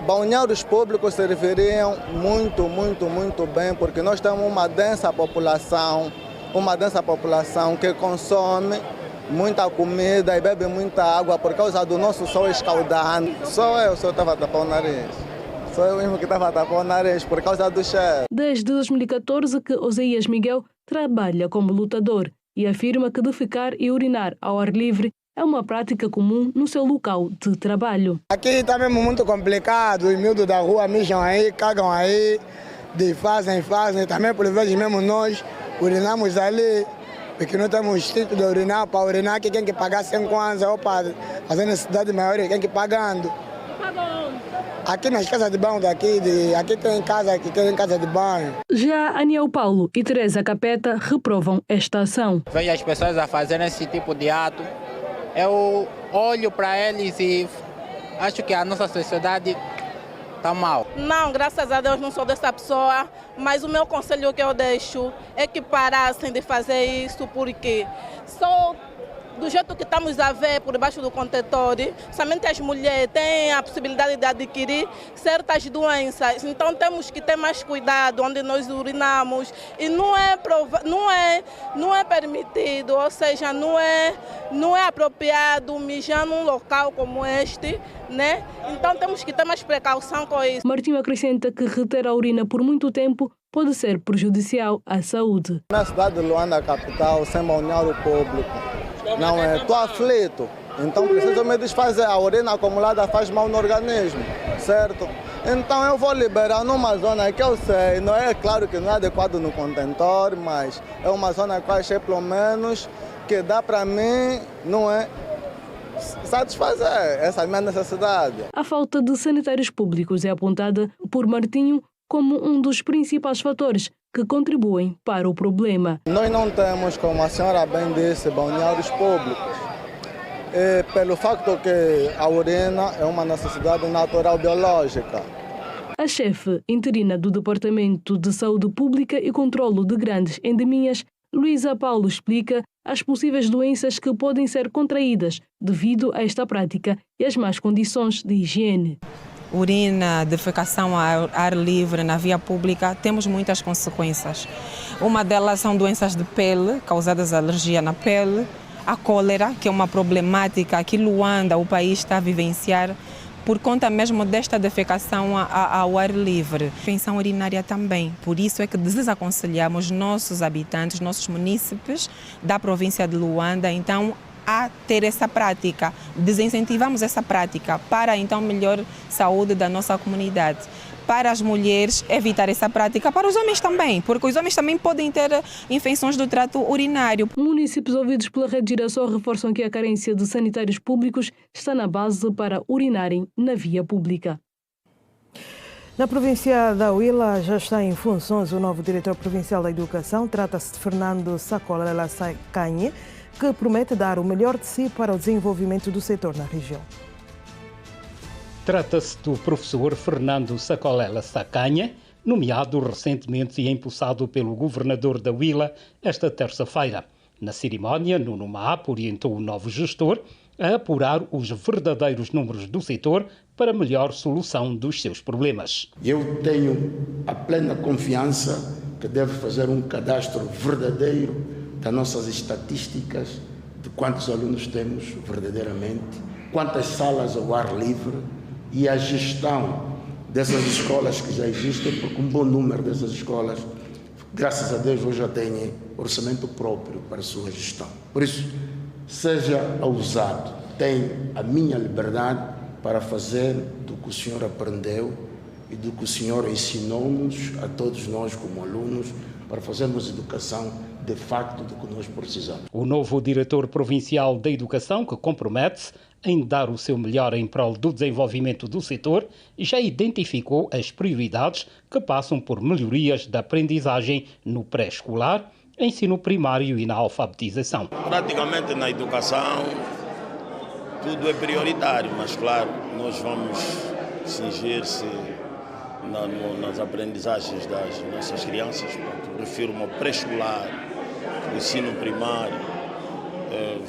Speaker 3: Balneários públicos serviriam muito bem, porque nós temos uma densa população que consome muita comida e bebe muita água por causa do nosso sol escaldante. Só eu estava a tapar o nariz. Sou eu mesmo que estava a tapar o nariz por causa do cheiro.
Speaker 23: Desde 2014 que Oséias Miguel trabalha como lutador e afirma que defecar e urinar ao ar livre é uma prática comum no seu local de trabalho.
Speaker 9: Aqui está mesmo muito complicado, os miúdos da rua mijam aí, cagam aí, fazem, também por vezes mesmo nós urinamos ali, porque não temos sítio de urinar, para urinar aqui tem que pagar 100 kwanza, ou para fazer necessidade maior tem que ir pagando. Aqui nas casas de banho daqui, aqui tem casa de banho. Já
Speaker 23: Aniel Paulo e Teresa Capeta reprovam esta ação.
Speaker 10: Vejo as pessoas a fazerem esse tipo de ato. Eu olho para eles e acho que a nossa sociedade está mal.
Speaker 11: Não, graças a Deus não sou dessa pessoa, mas o meu conselho que eu deixo é que parassem de fazer isso, porque só do jeito que estamos a ver por debaixo do contentor, somente as mulheres têm a possibilidade de adquirir certas doenças. Então temos que ter mais cuidado onde nós urinamos. E não é permitido, ou seja, não é apropriado mijar num local como este, né? Então temos que ter mais precaução com isso.
Speaker 23: Martinho acrescenta que reter a urina por muito tempo pode ser prejudicial à saúde.
Speaker 3: Na cidade de Luanda, capital, sem balneário público, não é? Estou aflito, então preciso me desfazer. A urina acumulada faz mal no organismo, certo? Então eu vou liberar numa zona que eu sei, não é claro que não é adequado no contentor, mas é uma zona que eu achei pelo menos que dá para mim, não é? Satisfazer essa minha necessidade.
Speaker 23: A falta de sanitários públicos é apontada por Martinho como um dos principais fatores que contribuem para o problema.
Speaker 3: Nós não temos, como a senhora bem disse, balneários públicos. Pelo facto que a urina é uma necessidade natural biológica.
Speaker 23: A chefe interina do Departamento de Saúde Pública e Controlo de Grandes Endemias, Luísa Paulo, explica as possíveis doenças que podem ser contraídas devido a esta prática e as más condições de higiene.
Speaker 7: Urina, defecação ao ar livre na via pública, temos muitas consequências. Uma delas são doenças de pele, causadas alergia na pele, a cólera, que é uma problemática que Luanda, o país, está a vivenciar por conta mesmo desta defecação ao ar livre. Infecção urinária também. Por isso é que desaconselhamos nossos habitantes, nossos munícipes da província de Luanda, então, a ter essa prática. Desincentivamos essa prática para, então, melhor saúde da nossa comunidade. Para as mulheres, evitar essa prática. Para os homens também, porque os homens também podem ter infecções do trato urinário.
Speaker 23: Munícipes ouvidos pela Rede Girassol reforçam que a carência de sanitários públicos está na base para urinarem na via pública.
Speaker 1: Na província da Huila já está em funções o novo diretor provincial da Educação. Trata-se de Fernando Sacolela Sacanha, que promete dar o melhor de si para o desenvolvimento do setor na região.
Speaker 25: Trata-se do professor Fernando Sacolela Sacanha, nomeado recentemente e impulsado pelo governador da Huila esta terça-feira. Na cerimónia, Nuno Maap orientou o novo gestor a apurar os verdadeiros números do setor para melhor solução dos seus problemas.
Speaker 26: Eu tenho a plena confiança que deve fazer um cadastro verdadeiro das nossas estatísticas de quantos alunos temos verdadeiramente, quantas salas ao ar livre e a gestão dessas escolas que já existem, porque um bom número dessas escolas, graças a Deus, hoje já têm orçamento próprio para a sua gestão. Por isso, seja ousado, tem a minha liberdade para fazer do que o senhor aprendeu e do que o senhor ensinou-nos a todos nós como alunos, para fazermos educação de facto do que nós precisamos.
Speaker 25: O novo diretor provincial da Educação, que compromete-se em dar o seu melhor em prol do desenvolvimento do setor, já identificou as prioridades que passam por melhorias da aprendizagem no pré-escolar, ensino primário e na alfabetização.
Speaker 27: Praticamente na educação tudo é prioritário, mas claro, nós vamos cingir-se nas aprendizagens das nossas crianças. Refiro-me ao pré-escolar, ao ensino primário.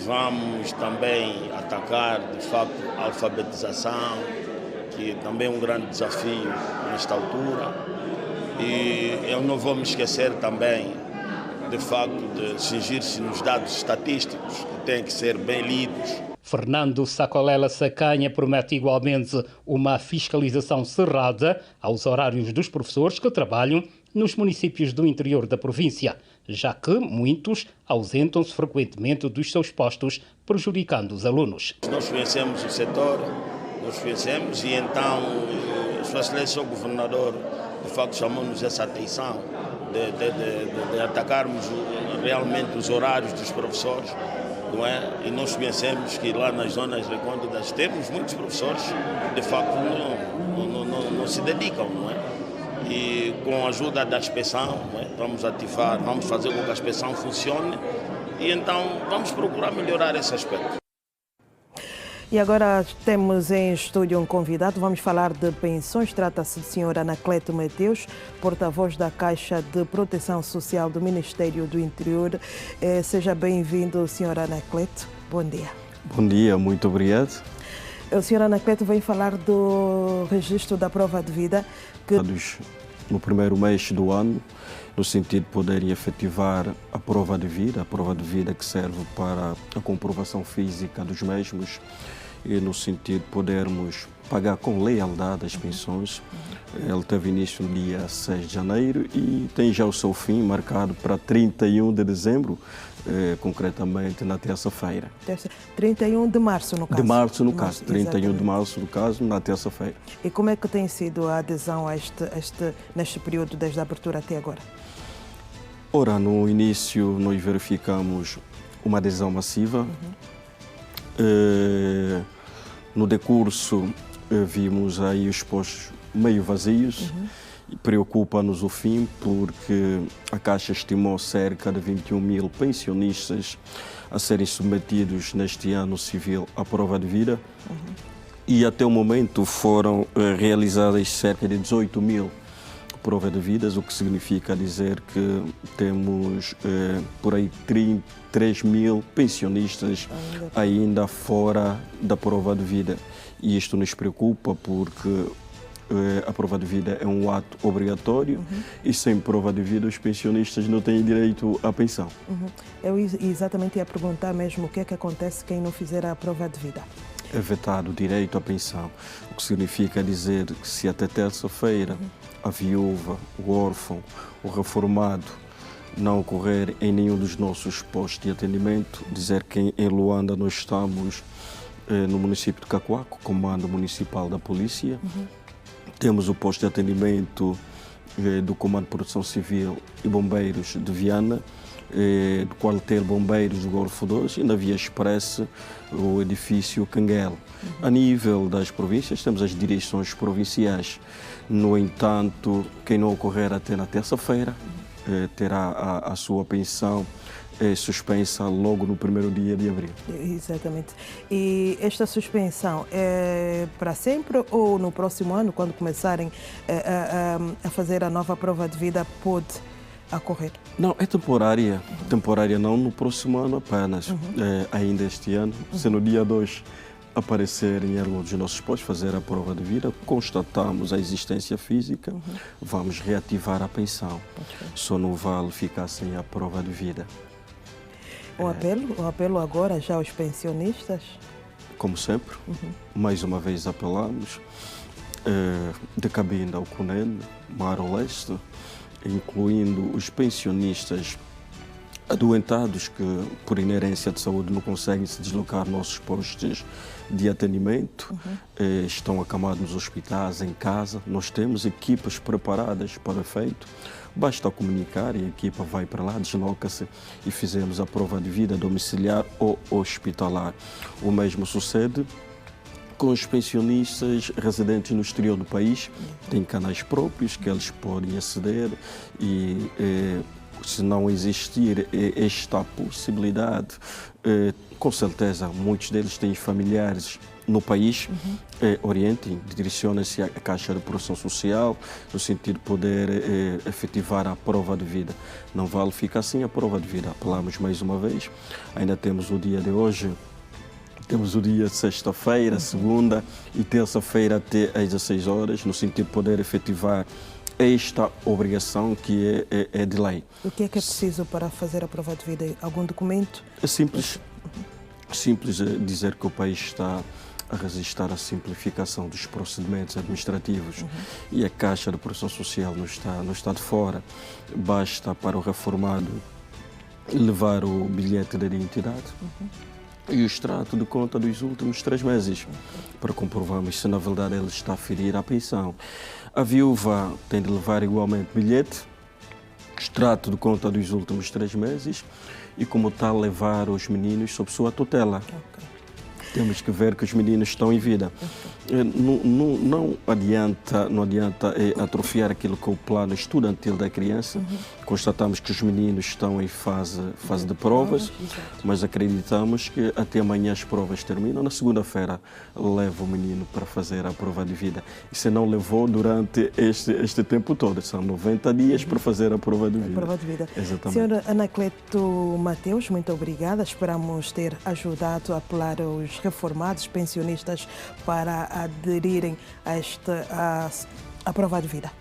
Speaker 27: Vamos também atacar, de facto, a alfabetização, que também é um grande desafio nesta altura. E eu não vou me esquecer também, de facto, de cingir-se nos dados estatísticos, que têm que ser bem lidos.
Speaker 25: Fernando Sacolela Sacanha promete igualmente uma fiscalização cerrada aos horários dos professores que trabalham nos municípios do interior da província, já que muitos ausentam-se frequentemente dos seus postos, prejudicando os alunos.
Speaker 27: Nós conhecemos o setor, e então Sua Excelência o Governador, de facto, chamou-nos essa atenção de atacarmos realmente os horários dos professores. Não é? E nós conhecemos que lá nas zonas recônditas temos muitos professores que de facto não se dedicam, não é? E com a ajuda da inspeção, não é? Vamos ativar, vamos fazer com que a inspeção funcione e então vamos procurar melhorar esse aspecto.
Speaker 1: E agora temos em estúdio um convidado, vamos falar de pensões. Trata-se de senhora Anacleto Mateus, porta-voz da Caixa de Proteção Social do Ministério do Interior. Seja bem-vindo, senhora Anacleto. Bom dia.
Speaker 2: Bom dia, muito obrigado.
Speaker 1: A senhora Anacleto vem falar do registro da prova de vida.
Speaker 2: No primeiro mês do ano, no sentido de poderem efetivar a prova de vida que serve para a comprovação física dos mesmos e no sentido de podermos pagar com lealdade as pensões. Ele teve início no dia 6 de janeiro e tem já o seu fim marcado para 31 de dezembro, concretamente na terça-feira.
Speaker 1: 31 de março, no caso.
Speaker 2: De março, no caso. 31 de março, no caso, na terça-feira.
Speaker 1: E como é que tem sido a adesão a neste período, desde a abertura até agora?
Speaker 2: Ora, no início nós verificamos uma adesão massiva. No decurso vimos aí os postos meio vazios. Preocupa-nos o fim porque a Caixa estimou cerca de 21 mil pensionistas a serem submetidos neste ano civil à prova de vida e até o momento foram realizadas cerca de 18 mil provas de vidas, o que significa dizer que temos por aí 33 mil pensionistas ainda fora da prova de vida. E isto nos preocupa porque a prova de vida é um ato obrigatório e sem prova de vida os pensionistas não têm direito à pensão.
Speaker 1: Eu exatamente ia perguntar mesmo o que é que acontece quem não fizer a prova de vida.
Speaker 2: É vetado o direito à pensão, o que significa dizer que se até terça-feira a viúva, o órfão, o reformado não ocorrer em nenhum dos nossos postos de atendimento, dizer que em Luanda nós estamos no município de Cacoaco, Comando Municipal da Polícia. Temos o posto de atendimento do Comando de Proteção Civil e Bombeiros de Viana, do quartel Bombeiros do Golfo 2 e na Via Expressa o edifício Canguel. A nível das províncias temos as direções provinciais. No entanto, quem não ocorrer até na terça-feira terá a sua pensão suspensa logo no primeiro dia de abril.
Speaker 1: Exatamente. E esta suspensão é para sempre ou no próximo ano, quando começarem a fazer a nova prova de vida, pode ocorrer?
Speaker 2: Não, é temporária. Temporária não no próximo ano apenas. Ainda este ano, se no dia 2 aparecer em algum dos nossos postos, fazer a prova de vida, constatamos a existência física, vamos reativar a pensão. Só não vale ficar sem a prova de vida.
Speaker 1: O apelo agora já aos pensionistas?
Speaker 2: Como sempre, mais uma vez apelamos, de Cabinda ao Cunene, Mar ao Leste, incluindo os pensionistas adoentados que, por inerência de saúde, não conseguem se deslocar aos nossos postos de atendimento, estão acamados nos hospitais, em casa. Nós temos equipas preparadas para o efeito. Basta comunicar e a equipa vai para lá, desloca-se e fizemos a prova de vida domiciliar ou hospitalar. O mesmo sucede com os pensionistas residentes no exterior do país. Tem canais próprios que eles podem aceder e Se não existir esta possibilidade, com certeza muitos deles têm familiares no país, orientem, direcionem-se à Caixa de Proteção Social, no sentido de poder efetivar a prova de vida. Não vale ficar sem a prova de vida. Apelamos mais uma vez, ainda temos o dia de hoje, temos o dia de sexta-feira, segunda e terça-feira até às 16 horas, no sentido de poder efetivar esta obrigação que é de lei.
Speaker 1: O que é preciso para fazer a prova de vida? Algum documento?
Speaker 2: É simples dizer que o país está a resistir à simplificação dos procedimentos administrativos e a Caixa de Proteção Social não está de fora. Basta para o reformado levar o bilhete de identidade e o extrato de conta dos últimos 3 meses para comprovarmos se na verdade ele está a ferir a pensão. A viúva tem de levar igualmente bilhete, extrato de conta dos últimos 3 meses e, como tal, levar os meninos sob sua tutela. Temos que ver que os meninos estão em vida. Não adianta atrofiar aquilo que é o plano estudantil da criança. Constatamos que os meninos estão em fase de provas, mas acreditamos que até amanhã as provas terminam. Na segunda-feira leva o menino para fazer a prova de vida. E se não levou durante este tempo todo, são 90 dias para fazer a prova de vida. Exatamente.
Speaker 1: Senhora Anacleto Mateus, muito obrigada. Esperamos ter ajudado a apelar os reformados, pensionistas, para aderirem à prova de vida.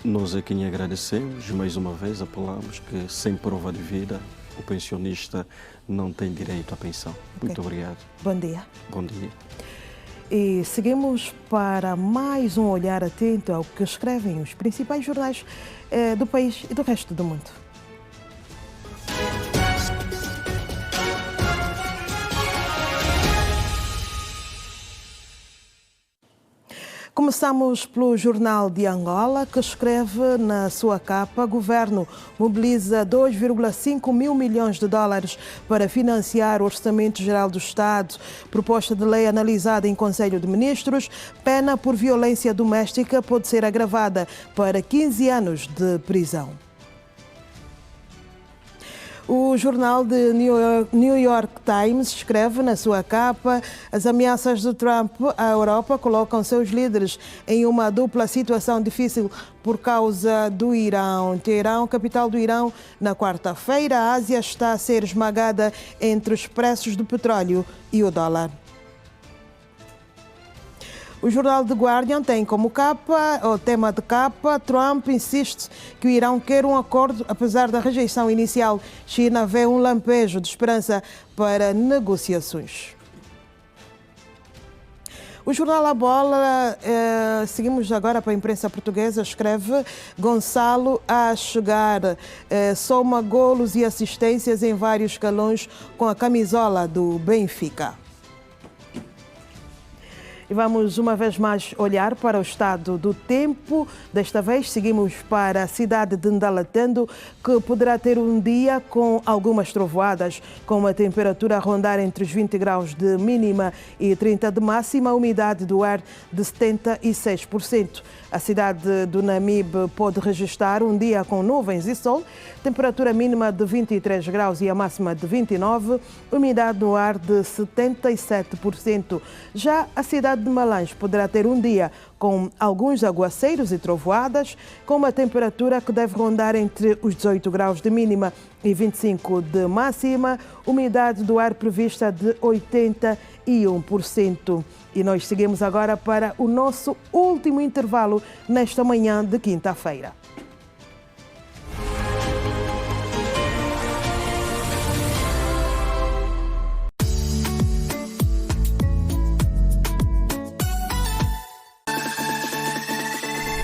Speaker 2: Nós é quem agradecemos, mais uma vez apelamos que sem prova de vida o pensionista não tem direito à pensão. Muito obrigado.
Speaker 1: Bom dia.
Speaker 2: Bom dia.
Speaker 1: E seguimos para mais um olhar atento ao que escrevem os principais jornais do país e do resto do mundo. Começamos pelo Jornal de Angola, que escreve na sua capa: governo mobiliza 2,5 mil milhões de dólares para financiar o Orçamento Geral do Estado. Proposta de lei analisada em Conselho de Ministros. Pena por violência doméstica pode ser agravada para 15 anos de prisão. O jornal de New York Times escreve na sua capa: as ameaças de Trump à Europa colocam seus líderes em uma dupla situação difícil por causa do Irão. Teherão, capital do Irão, na quarta-feira. A Ásia está a ser esmagada entre os preços do petróleo e o dólar. O jornal The Guardian tem como capa, o tema de capa: Trump insiste que o Irão quer um acordo, apesar da rejeição inicial. China vê um lampejo de esperança para negociações. O jornal A Bola, seguimos agora para a imprensa portuguesa, escreve: Gonçalo a chegar, soma golos e assistências em vários escalões com a camisola do Benfica. E vamos uma vez mais olhar para o estado do tempo. Desta vez seguimos para a cidade de Ndalatando, que poderá ter um dia com algumas trovoadas, com uma temperatura a rondar entre os 20 graus de mínima e 30 de máxima, umidade do ar de 76%. A cidade do Namibe pode registrar um dia com nuvens e sol, temperatura mínima de 23 graus e a máxima de 29, umidade do ar de 77%. Já a cidade de Malães poderá ter um dia com alguns aguaceiros e trovoadas, com uma temperatura que deve rondar entre os 18 graus de mínima e 25 de máxima, umidade do ar prevista de 81%. E nós seguimos agora para o nosso último intervalo nesta manhã de quinta-feira.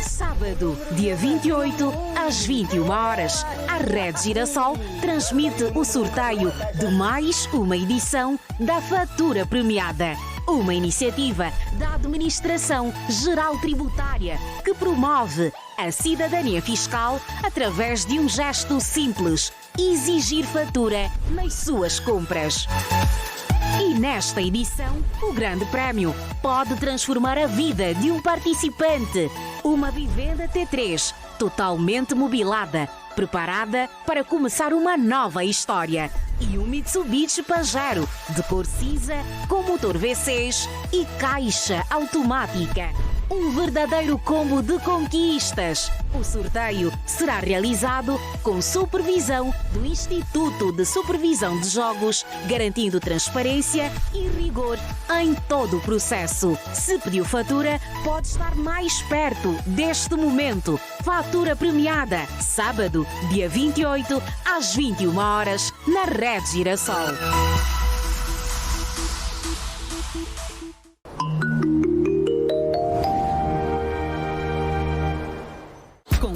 Speaker 5: Sábado, dia 28, às 21 horas, a Rede Girassol transmite o sorteio de mais uma edição da Fatura Premiada. Uma iniciativa da Administração Geral Tributária que promove a cidadania fiscal através de um gesto simples: exigir fatura nas suas compras. E nesta edição, o grande prémio pode transformar a vida de um participante. Uma vivenda T3 totalmente mobilada preparada para começar uma nova história. E um Mitsubishi Pajero de cor cinza com motor V6 e caixa automática. Um verdadeiro combo de conquistas. O sorteio será realizado com supervisão do Instituto de Supervisão de Jogos, garantindo transparência e rigor em todo o processo. Se pediu fatura, pode estar mais perto deste momento. Fatura premiada, sábado, dia 28, às 21 horas, na Rede Girassol.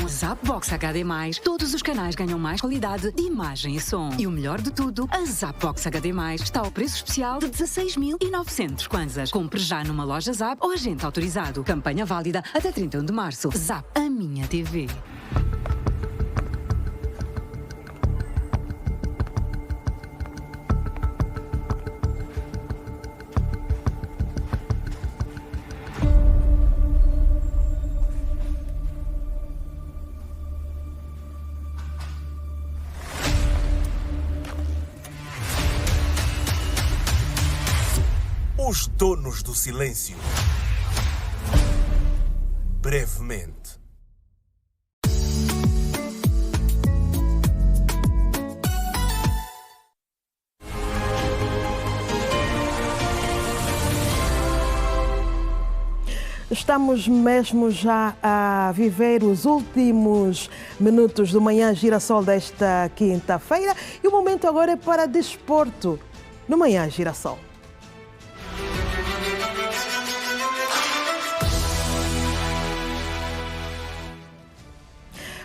Speaker 12: Zapbox HD+, todos os canais ganham mais qualidade de imagem e som. E o melhor de tudo, a Zapbox HD+, está ao preço especial de 16.900 kwanzas. Compre já numa loja Zap ou agente autorizado. Campanha válida até 31 de março. Zap, a minha TV.
Speaker 14: Os donos do silêncio. Brevemente.
Speaker 1: Estamos mesmo já a viver os últimos minutos do Manhã Girassol desta quinta-feira e o momento agora é para desporto no Manhã Girassol.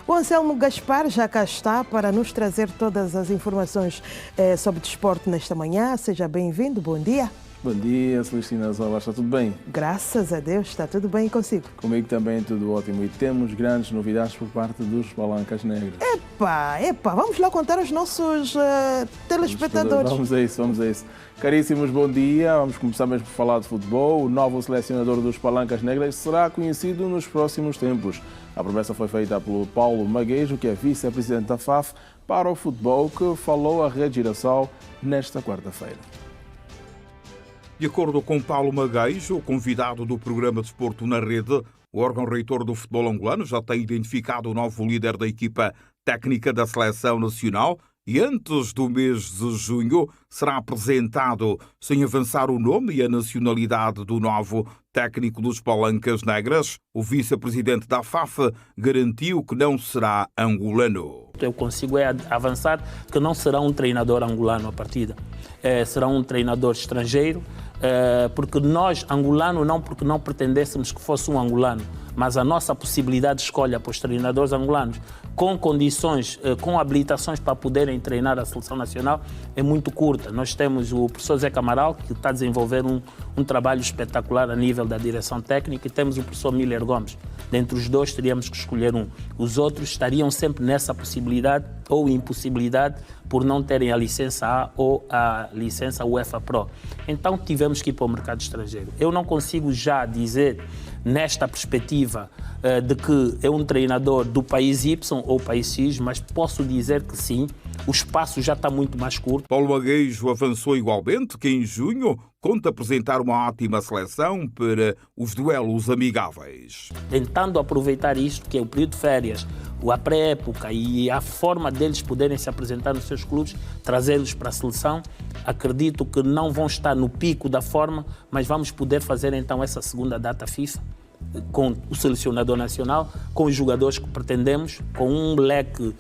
Speaker 1: O Anselmo Gaspar já cá está para nos trazer todas as informações sobre desporto nesta manhã. Seja bem-vindo, bom dia.
Speaker 16: Bom dia, Celestina Zala, está tudo bem?
Speaker 1: Graças a Deus, está tudo bem consigo.
Speaker 16: Comigo também tudo ótimo e temos grandes novidades por parte dos Palancas Negras.
Speaker 1: Epa, vamos lá contar aos nossos telespectadores.
Speaker 16: Vamos a isso. Caríssimos, bom dia. Vamos começar mesmo por falar de futebol. O novo selecionador dos Palancas Negras será conhecido nos próximos tempos. A promessa foi feita pelo Paulo Maguejo, que é vice-presidente da FAF para o futebol, que falou à Rede Girassol nesta quarta-feira.
Speaker 17: De acordo com Paulo Maguejo, convidado do programa Desporto na Rede, o órgão reitor do futebol angolano já tem identificado o novo líder da equipa técnica da seleção nacional e antes do mês de junho será apresentado, sem avançar o nome e a nacionalidade do novo técnico dos Palancas Negras. O vice-presidente da FAF garantiu que não será angolano.
Speaker 18: Eu consigo avançar que não será um treinador angolano a partida. Será um treinador estrangeiro, porque nós, angolano, não porque não pretendêssemos que fosse um angolano, mas a nossa possibilidade de escolha para os treinadores angolanos com condições, com habilitações para poderem treinar a seleção nacional é muito curta. Nós temos o professor Zé Camaral, que está a desenvolver um trabalho espetacular a nível da direção técnica, e temos o professor Miller Gomes. Dentre os dois teríamos que escolher um. Os outros estariam sempre nessa possibilidade ou impossibilidade por não terem a licença A ou a licença UEFA Pro. Então tivemos que ir para o mercado estrangeiro. Eu não consigo já dizer nesta perspectiva de que é um treinador do país Y ou país X, mas posso dizer que sim, o espaço já está muito mais curto.
Speaker 17: Paulo Maguejo avançou igualmente que em junho conta apresentar uma ótima seleção para os duelos amigáveis.
Speaker 18: Tentando aproveitar isto, que é o período de férias, a pré-época e a forma deles poderem se apresentar nos seus clubes, trazê-los para a seleção, acredito que não vão estar no pico da forma, mas vamos poder fazer então essa segunda data FIFA com o selecionador nacional, com os jogadores que pretendemos, com um leque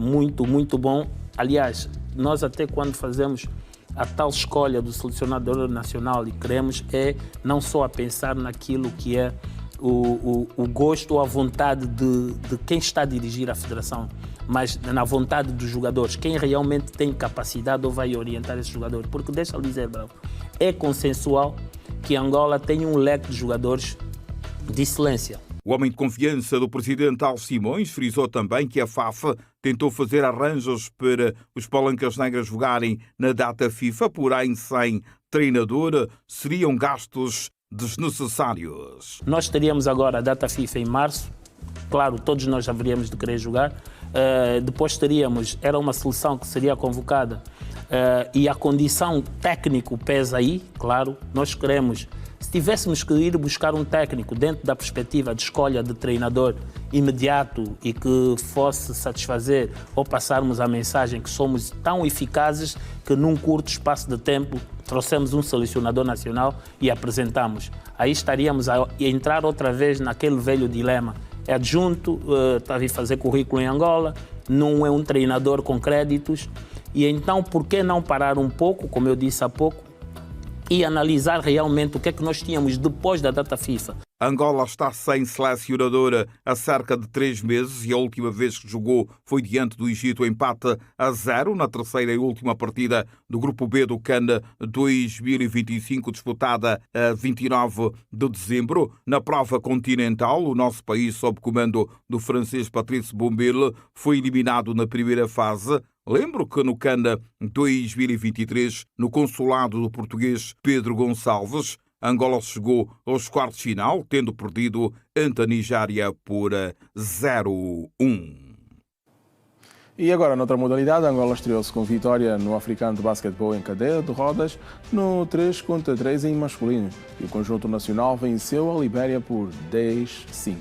Speaker 18: muito bom. Aliás, nós até quando fazemos a tal escolha do selecionador nacional e queremos não só a pensar naquilo que é o gosto ou a vontade de quem está a dirigir a federação, mas na vontade dos jogadores, quem realmente tem capacidade ou vai orientar esses jogadores. Porque deixa eu dizer, Bravo, é consensual que Angola tem um leque de jogadores de excelência.
Speaker 17: O homem de confiança do presidente Alves Simões frisou também que a FAF tentou fazer arranjos para os Palancas Negras jogarem na data FIFA, porém sem treinador seriam gastos desnecessários.
Speaker 18: Nós teríamos agora a data FIFA em março. Claro, todos nós haveríamos de querer jogar. depois era uma seleção que seria convocada e a condição técnico pesa aí, claro, nós queremos. Se tivéssemos que ir buscar um técnico dentro da perspectiva de escolha de treinador imediato e que fosse satisfazer ou passarmos a mensagem que somos tão eficazes que num curto espaço de tempo trouxemos um selecionador nacional e apresentamos. Aí estaríamos a entrar outra vez naquele velho dilema. É adjunto, está a vir fazer currículo em Angola, não é um treinador com créditos. E então, por que não parar um pouco, como eu disse há pouco, e analisar realmente o que é que nós tínhamos depois da data FIFA.
Speaker 17: Angola está sem selecionadora há cerca de 3 meses e a última vez que jogou foi diante do Egito, empate a 0 na terceira e última partida do Grupo B do CAN 2025, disputada a 29 de dezembro. Na prova continental, o nosso país, sob comando do francês Patrice Bombele, foi eliminado na primeira fase. Lembro que no CAN 2023, no consulado do português Pedro Gonçalves, Angola chegou aos quartos de final, tendo perdido ante a Nigéria por 0-1.
Speaker 16: E agora, noutra modalidade, Angola estreou-se com vitória no Africano de Basquetebol em cadeia de rodas no 3-3 em masculino. E o conjunto nacional venceu a Libéria por 10-5.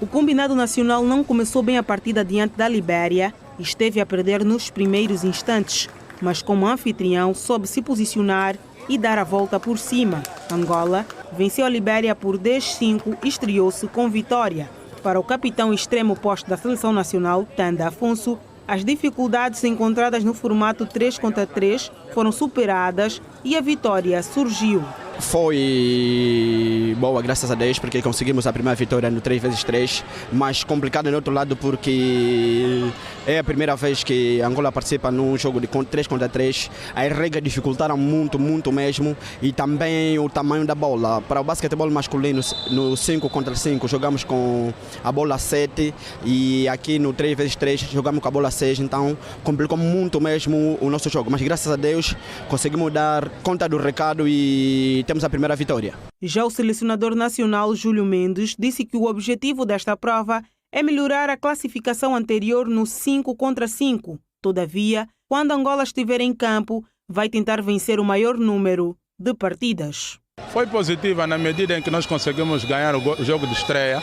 Speaker 13: O combinado nacional não começou bem a partida diante da Libéria e esteve a perder nos primeiros instantes, mas como anfitrião soube se posicionar e dar a volta por cima. Angola venceu a Libéria por 10-5 e estreou-se com vitória. Para o capitão extremo posto da Seleção Nacional, Tanda Afonso, as dificuldades encontradas no formato 3-3 foram superadas e a vitória surgiu.
Speaker 15: Foi boa, graças a Deus, porque conseguimos a primeira vitória no 3x3, mas complicado no outro lado porque é a primeira vez que Angola participa num jogo de 3-3. As regras dificultaram muito mesmo e também o tamanho da bola. Para o basquetebol masculino, no 5-5, jogamos com a bola 7 e aqui no 3x3 jogamos com a bola 6, então complicou muito mesmo o nosso jogo, mas graças a Deus conseguimos dar conta do recado e temos a primeira vitória.
Speaker 13: Já o selecionador nacional Júlio Mendes disse que o objetivo desta prova é melhorar a classificação anterior no 5-5. Todavia, quando Angola estiver em campo, vai tentar vencer o maior número de partidas.
Speaker 19: Foi positiva na medida em que nós conseguimos ganhar o jogo de estreia,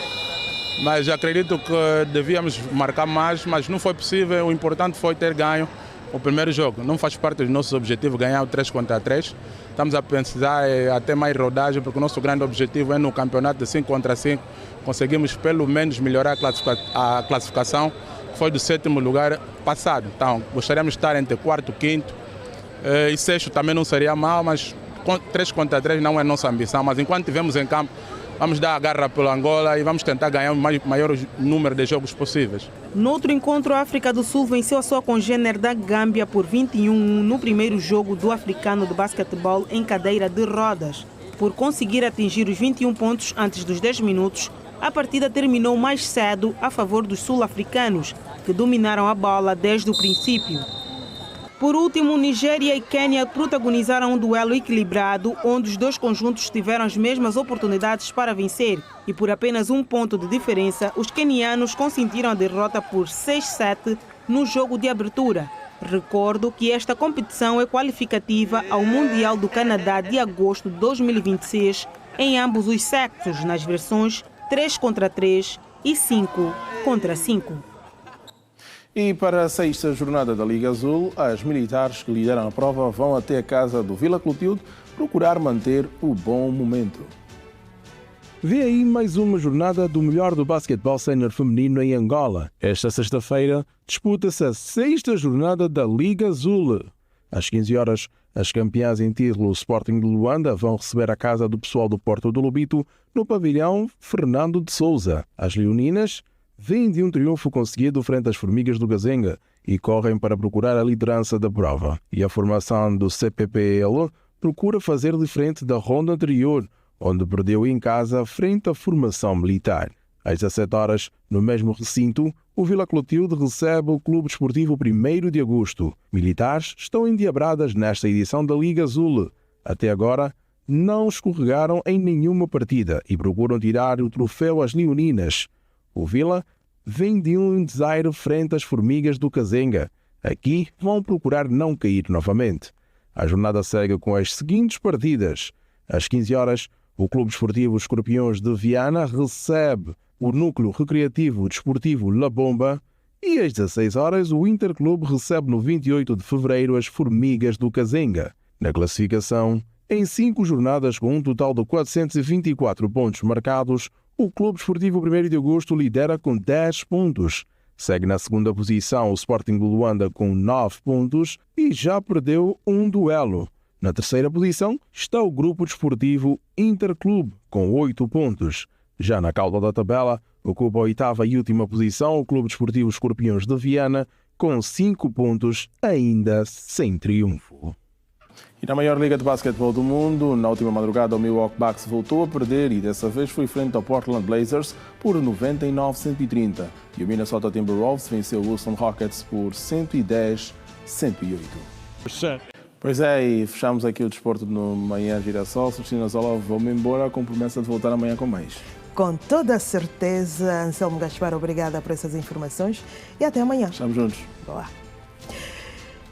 Speaker 19: mas acredito que devíamos marcar mais, mas não foi possível. O importante foi ter ganho o primeiro jogo. Não faz parte dos nossos objetivos ganhar o 3-3. Estamos a pensar até mais rodagem, porque o nosso grande objetivo é no campeonato de 5-5. Conseguimos pelo menos melhorar a classificação, que foi do 7º lugar passado. Então, gostaríamos de estar entre 4º, 5º e 6º também não seria mal, mas 3-3 não é nossa ambição. Mas enquanto estivermos em campo, vamos dar a garra pela Angola e vamos tentar ganhar o maior número de jogos possíveis.
Speaker 13: No outro encontro, a África do Sul venceu a sua congênere da Gâmbia por 21-1 no primeiro jogo do Africano de Basquetebol em cadeira de rodas. Por conseguir atingir os 21 pontos antes dos 10 minutos, a partida terminou mais cedo a favor dos sul-africanos, que dominaram a bola desde o princípio. Por último, Nigéria e Quênia protagonizaram um duelo equilibrado, onde os dois conjuntos tiveram as mesmas oportunidades para vencer. E por apenas um ponto de diferença, os quenianos consentiram a derrota por 6-7 no jogo de abertura. Recordo que esta competição é qualificativa ao Mundial do Canadá de agosto de 2026, em ambos os sexos, nas versões 3-3 e 5-5.
Speaker 16: E para a 6ª jornada da Liga Azul, as militares que lideram a prova vão até a casa do Vila Clotilde procurar manter o bom momento. Vê aí mais uma jornada do melhor do basquetebol sénior feminino em Angola. Esta sexta-feira disputa-se a 6ª jornada da Liga Azul. Às 15 horas, as campeãs em título Sporting de Luanda vão receber a casa do pessoal do Porto do Lobito no pavilhão Fernando de Sousa. As leoninas vêm de um triunfo conseguido frente às Formigas do Gazenga e correm para procurar a liderança da prova. E a formação do CPPL procura fazer diferente da ronda anterior, onde perdeu em casa frente à formação militar. Às 17 horas, no mesmo recinto, o Vila Clotilde recebe o Clube Desportivo 1º de Agosto. Militares estão endiabradas nesta edição da Liga Azul. Até agora, não escorregaram em nenhuma partida e procuram tirar o troféu às leoninas. O Vila 21-0 frente às Formigas do Kazenga. Aqui vão procurar não cair novamente. A jornada segue com as seguintes partidas. Às 15 horas, o Clube Desportivo Escorpiões de Viana recebe o Núcleo Recreativo Desportivo La Bomba e às 16 horas o Interclube recebe no 28 de fevereiro as Formigas do Kazenga. Na classificação, em 5 jornadas com um total de 424 pontos marcados, o Clube Desportivo 1º de Agosto lidera com 10 pontos. Segue na segunda posição o Sporting de Luanda com 9 pontos e já perdeu um duelo. Na terceira posição está o Grupo Desportivo Interclube com 8 pontos. Já na cauda da tabela, ocupa a 8ª e última posição o Clube Desportivo Escorpiões de Viana com 5 pontos, ainda sem triunfo. E na maior liga de basquetebol do mundo, na última madrugada o Milwaukee Bucks voltou a perder e dessa vez foi frente ao Portland Blazers por 99-130. E o Minnesota Timberwolves venceu o Houston Rockets por 110-108. Pois é, e fechamos aqui o desporto no Manhã Girassol. Cristina Zola, vou-me embora com promessa de voltar amanhã com mais.
Speaker 1: Com toda a certeza, Anselmo Gaspar, obrigada por essas informações e até amanhã.
Speaker 16: Estamos juntos.
Speaker 1: Boa.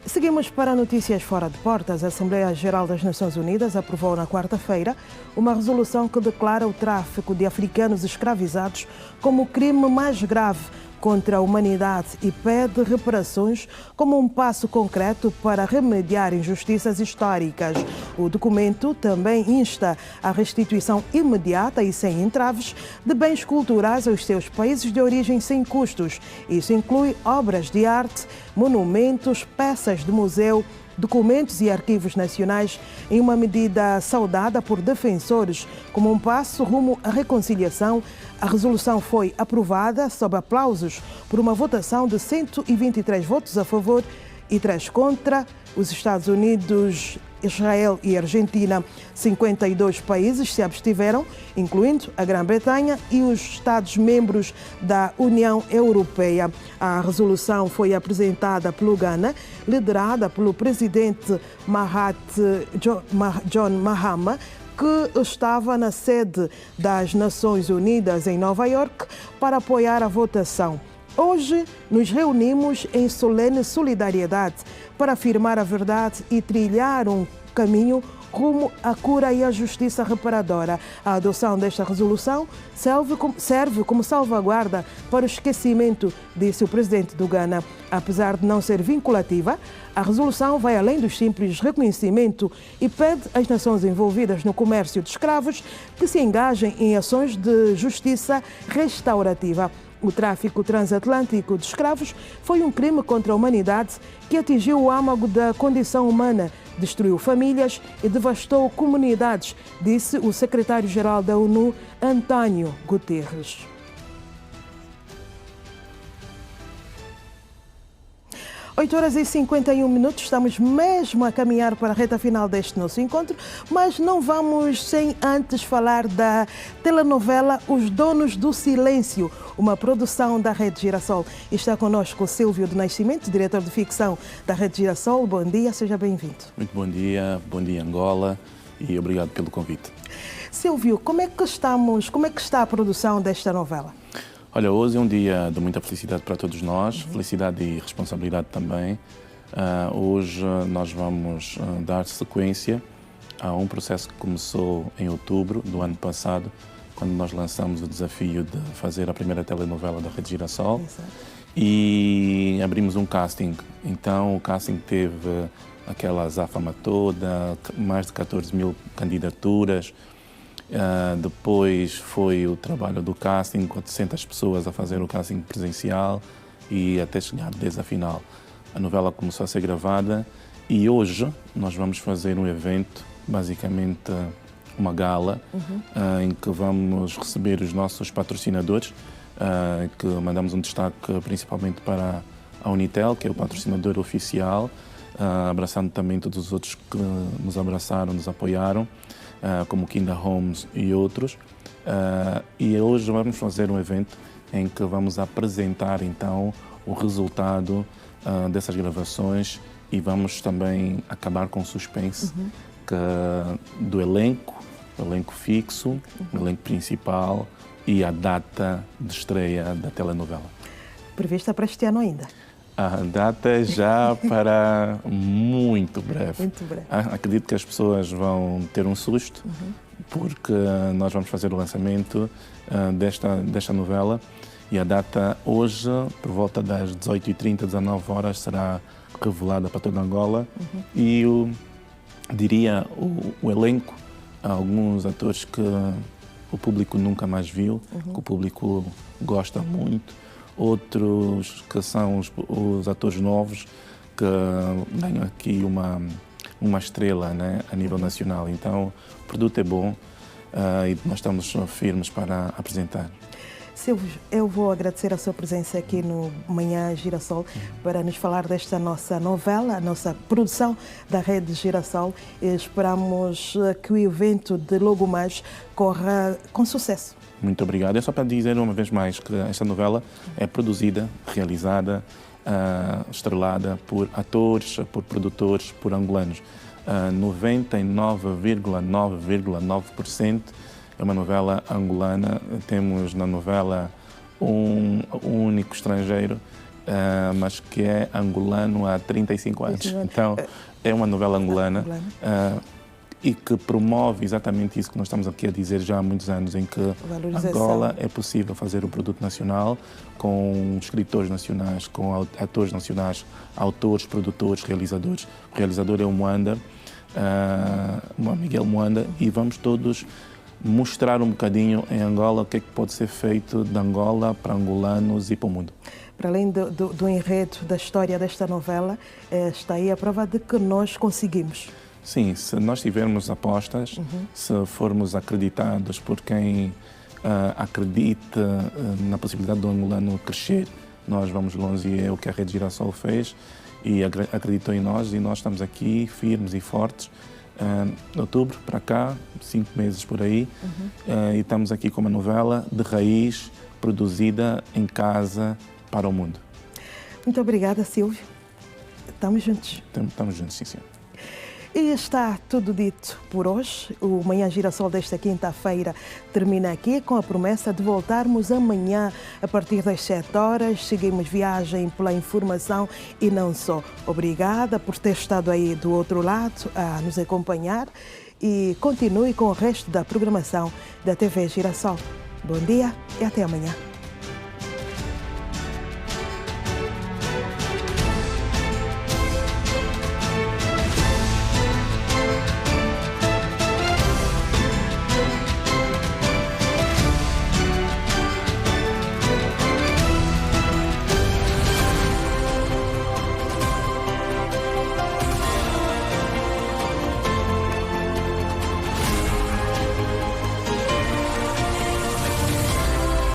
Speaker 1: Seguimos para notícias fora de portas. A Assembleia Geral das Nações Unidas aprovou na quarta-feira uma resolução que declara o tráfico de africanos escravizados como o crime mais grave contra a humanidade e pede reparações como um passo concreto para remediar injustiças históricas. O documento também insta a restituição imediata e sem entraves de bens culturais aos seus países de origem sem custos. Isso inclui obras de arte, monumentos, peças de museu, documentos e arquivos nacionais, em uma medida saudada por defensores como um passo rumo à reconciliação. A resolução foi aprovada sob aplausos por uma votação de 123 votos a favor e 3 contra. Os Estados Unidos, Israel e Argentina, 52 países se abstiveram, incluindo a Grã-Bretanha e os Estados-membros da União Europeia. A resolução foi apresentada pelo Ghana, liderada pelo presidente John Mahama, que estava na sede das Nações Unidas em Nova Iorque para apoiar a votação. Hoje nos reunimos em solene solidariedade para afirmar a verdade e trilhar um caminho rumo à cura e à justiça reparadora. A adoção desta resolução serve como salvaguarda para o esquecimento, disse o presidente do Ghana. Apesar de não ser vinculativa, a resolução vai além do simples reconhecimento e pede às nações envolvidas no comércio de escravos que se engajem em ações de justiça restaurativa. O tráfico transatlântico de escravos foi um crime contra a humanidade que atingiu o âmago da condição humana, destruiu famílias e devastou comunidades, disse o secretário-geral da ONU, António Guterres. 8h51, estamos mesmo a caminhar para a reta final deste nosso encontro, mas não vamos sem antes falar da telenovela Os Donos do Silêncio, uma produção da Rede Girassol. Está connosco o Silvio do Nascimento, diretor de ficção da Rede Girassol. Bom dia, seja bem-vindo.
Speaker 4: Muito bom dia Angola e obrigado pelo convite.
Speaker 1: Silvio, como é que está a produção desta novela?
Speaker 4: Olha, hoje é um dia de muita felicidade para todos nós, felicidade e responsabilidade também. Hoje nós vamos dar sequência a um processo que começou em outubro do ano passado, quando nós lançamos o desafio de fazer a primeira telenovela da Rede Girassol. Exato. E abrimos um casting. Então o casting teve aquela azáfama toda, mais de 14 mil candidaturas. Depois foi o trabalho do casting, 400 pessoas a fazer o casting presencial e até chegar desde a final. A novela começou a ser gravada e hoje nós vamos fazer um evento, basicamente uma gala, em que vamos receber os nossos patrocinadores, que mandamos um destaque principalmente para a Unitel, que é o patrocinador oficial, abraçando também todos os outros que nos abraçaram, nos apoiaram, como Kinda Homes e outros. E hoje vamos fazer um evento em que vamos apresentar então o resultado dessas gravações e vamos também acabar com o suspense do elenco fixo, o elenco principal e a data de estreia da telenovela.
Speaker 1: prevista para este ano ainda?
Speaker 4: A data é já para muito breve.
Speaker 1: Muito breve.
Speaker 4: Acredito que as pessoas vão ter um susto, porque nós vamos fazer o lançamento desta novela e a data hoje, por volta das 18h30, 19 horas, será revelada para toda Angola. E diria o elenco, alguns atores que o público nunca mais viu, que o público gosta muito, outros que são os atores novos que ganham aqui uma estrela, né, a nível nacional. Então, o produto é bom e nós estamos firmes para apresentar.
Speaker 1: Silvio, eu vou agradecer a sua presença aqui no Manhã Girassol para nos falar desta nossa novela, a nossa produção da Rede Girassol. E esperamos que o evento de logo mais corra com sucesso.
Speaker 4: Muito obrigado. É só para dizer uma vez mais que esta novela é produzida, realizada, estrelada por atores, por produtores, por angolanos. 99,9% é uma novela angolana. Temos na novela um único estrangeiro, mas que é angolano há 35 anos. Então, é uma novela angolana e que promove exatamente isso que nós estamos aqui a dizer já há muitos anos, em que Angola é possível fazer o produto nacional com escritores nacionais, com atores nacionais, autores, produtores, realizadores. O realizador é o Moanda, Miguel Moanda, e vamos todos mostrar um bocadinho em Angola o que é que pode ser feito de Angola para angolanos e para o mundo.
Speaker 1: Para além do enredo, da história desta novela, está aí a prova de que nós conseguimos.
Speaker 4: Sim, se nós tivermos apostas, se formos acreditados por quem acredita na possibilidade do angolano crescer, nós vamos longe, e é o que a Rede Girassol fez e acreditou em nós, e nós estamos aqui firmes e fortes. De outubro para cá, 5 meses por aí, e estamos aqui com uma novela de raiz, produzida em casa para o mundo.
Speaker 1: Muito obrigada, Silvio. Estamos juntos.
Speaker 4: Estamos juntos, sim, senhor.
Speaker 1: E está tudo dito por hoje. O Manhã Girassol desta quinta-feira termina aqui, com a promessa de voltarmos amanhã a partir das 7 horas. Seguimos viagem pela informação e não só. Obrigada por ter estado aí do outro lado a nos acompanhar, e continue com o resto da programação da TV Girassol. Bom dia e até amanhã.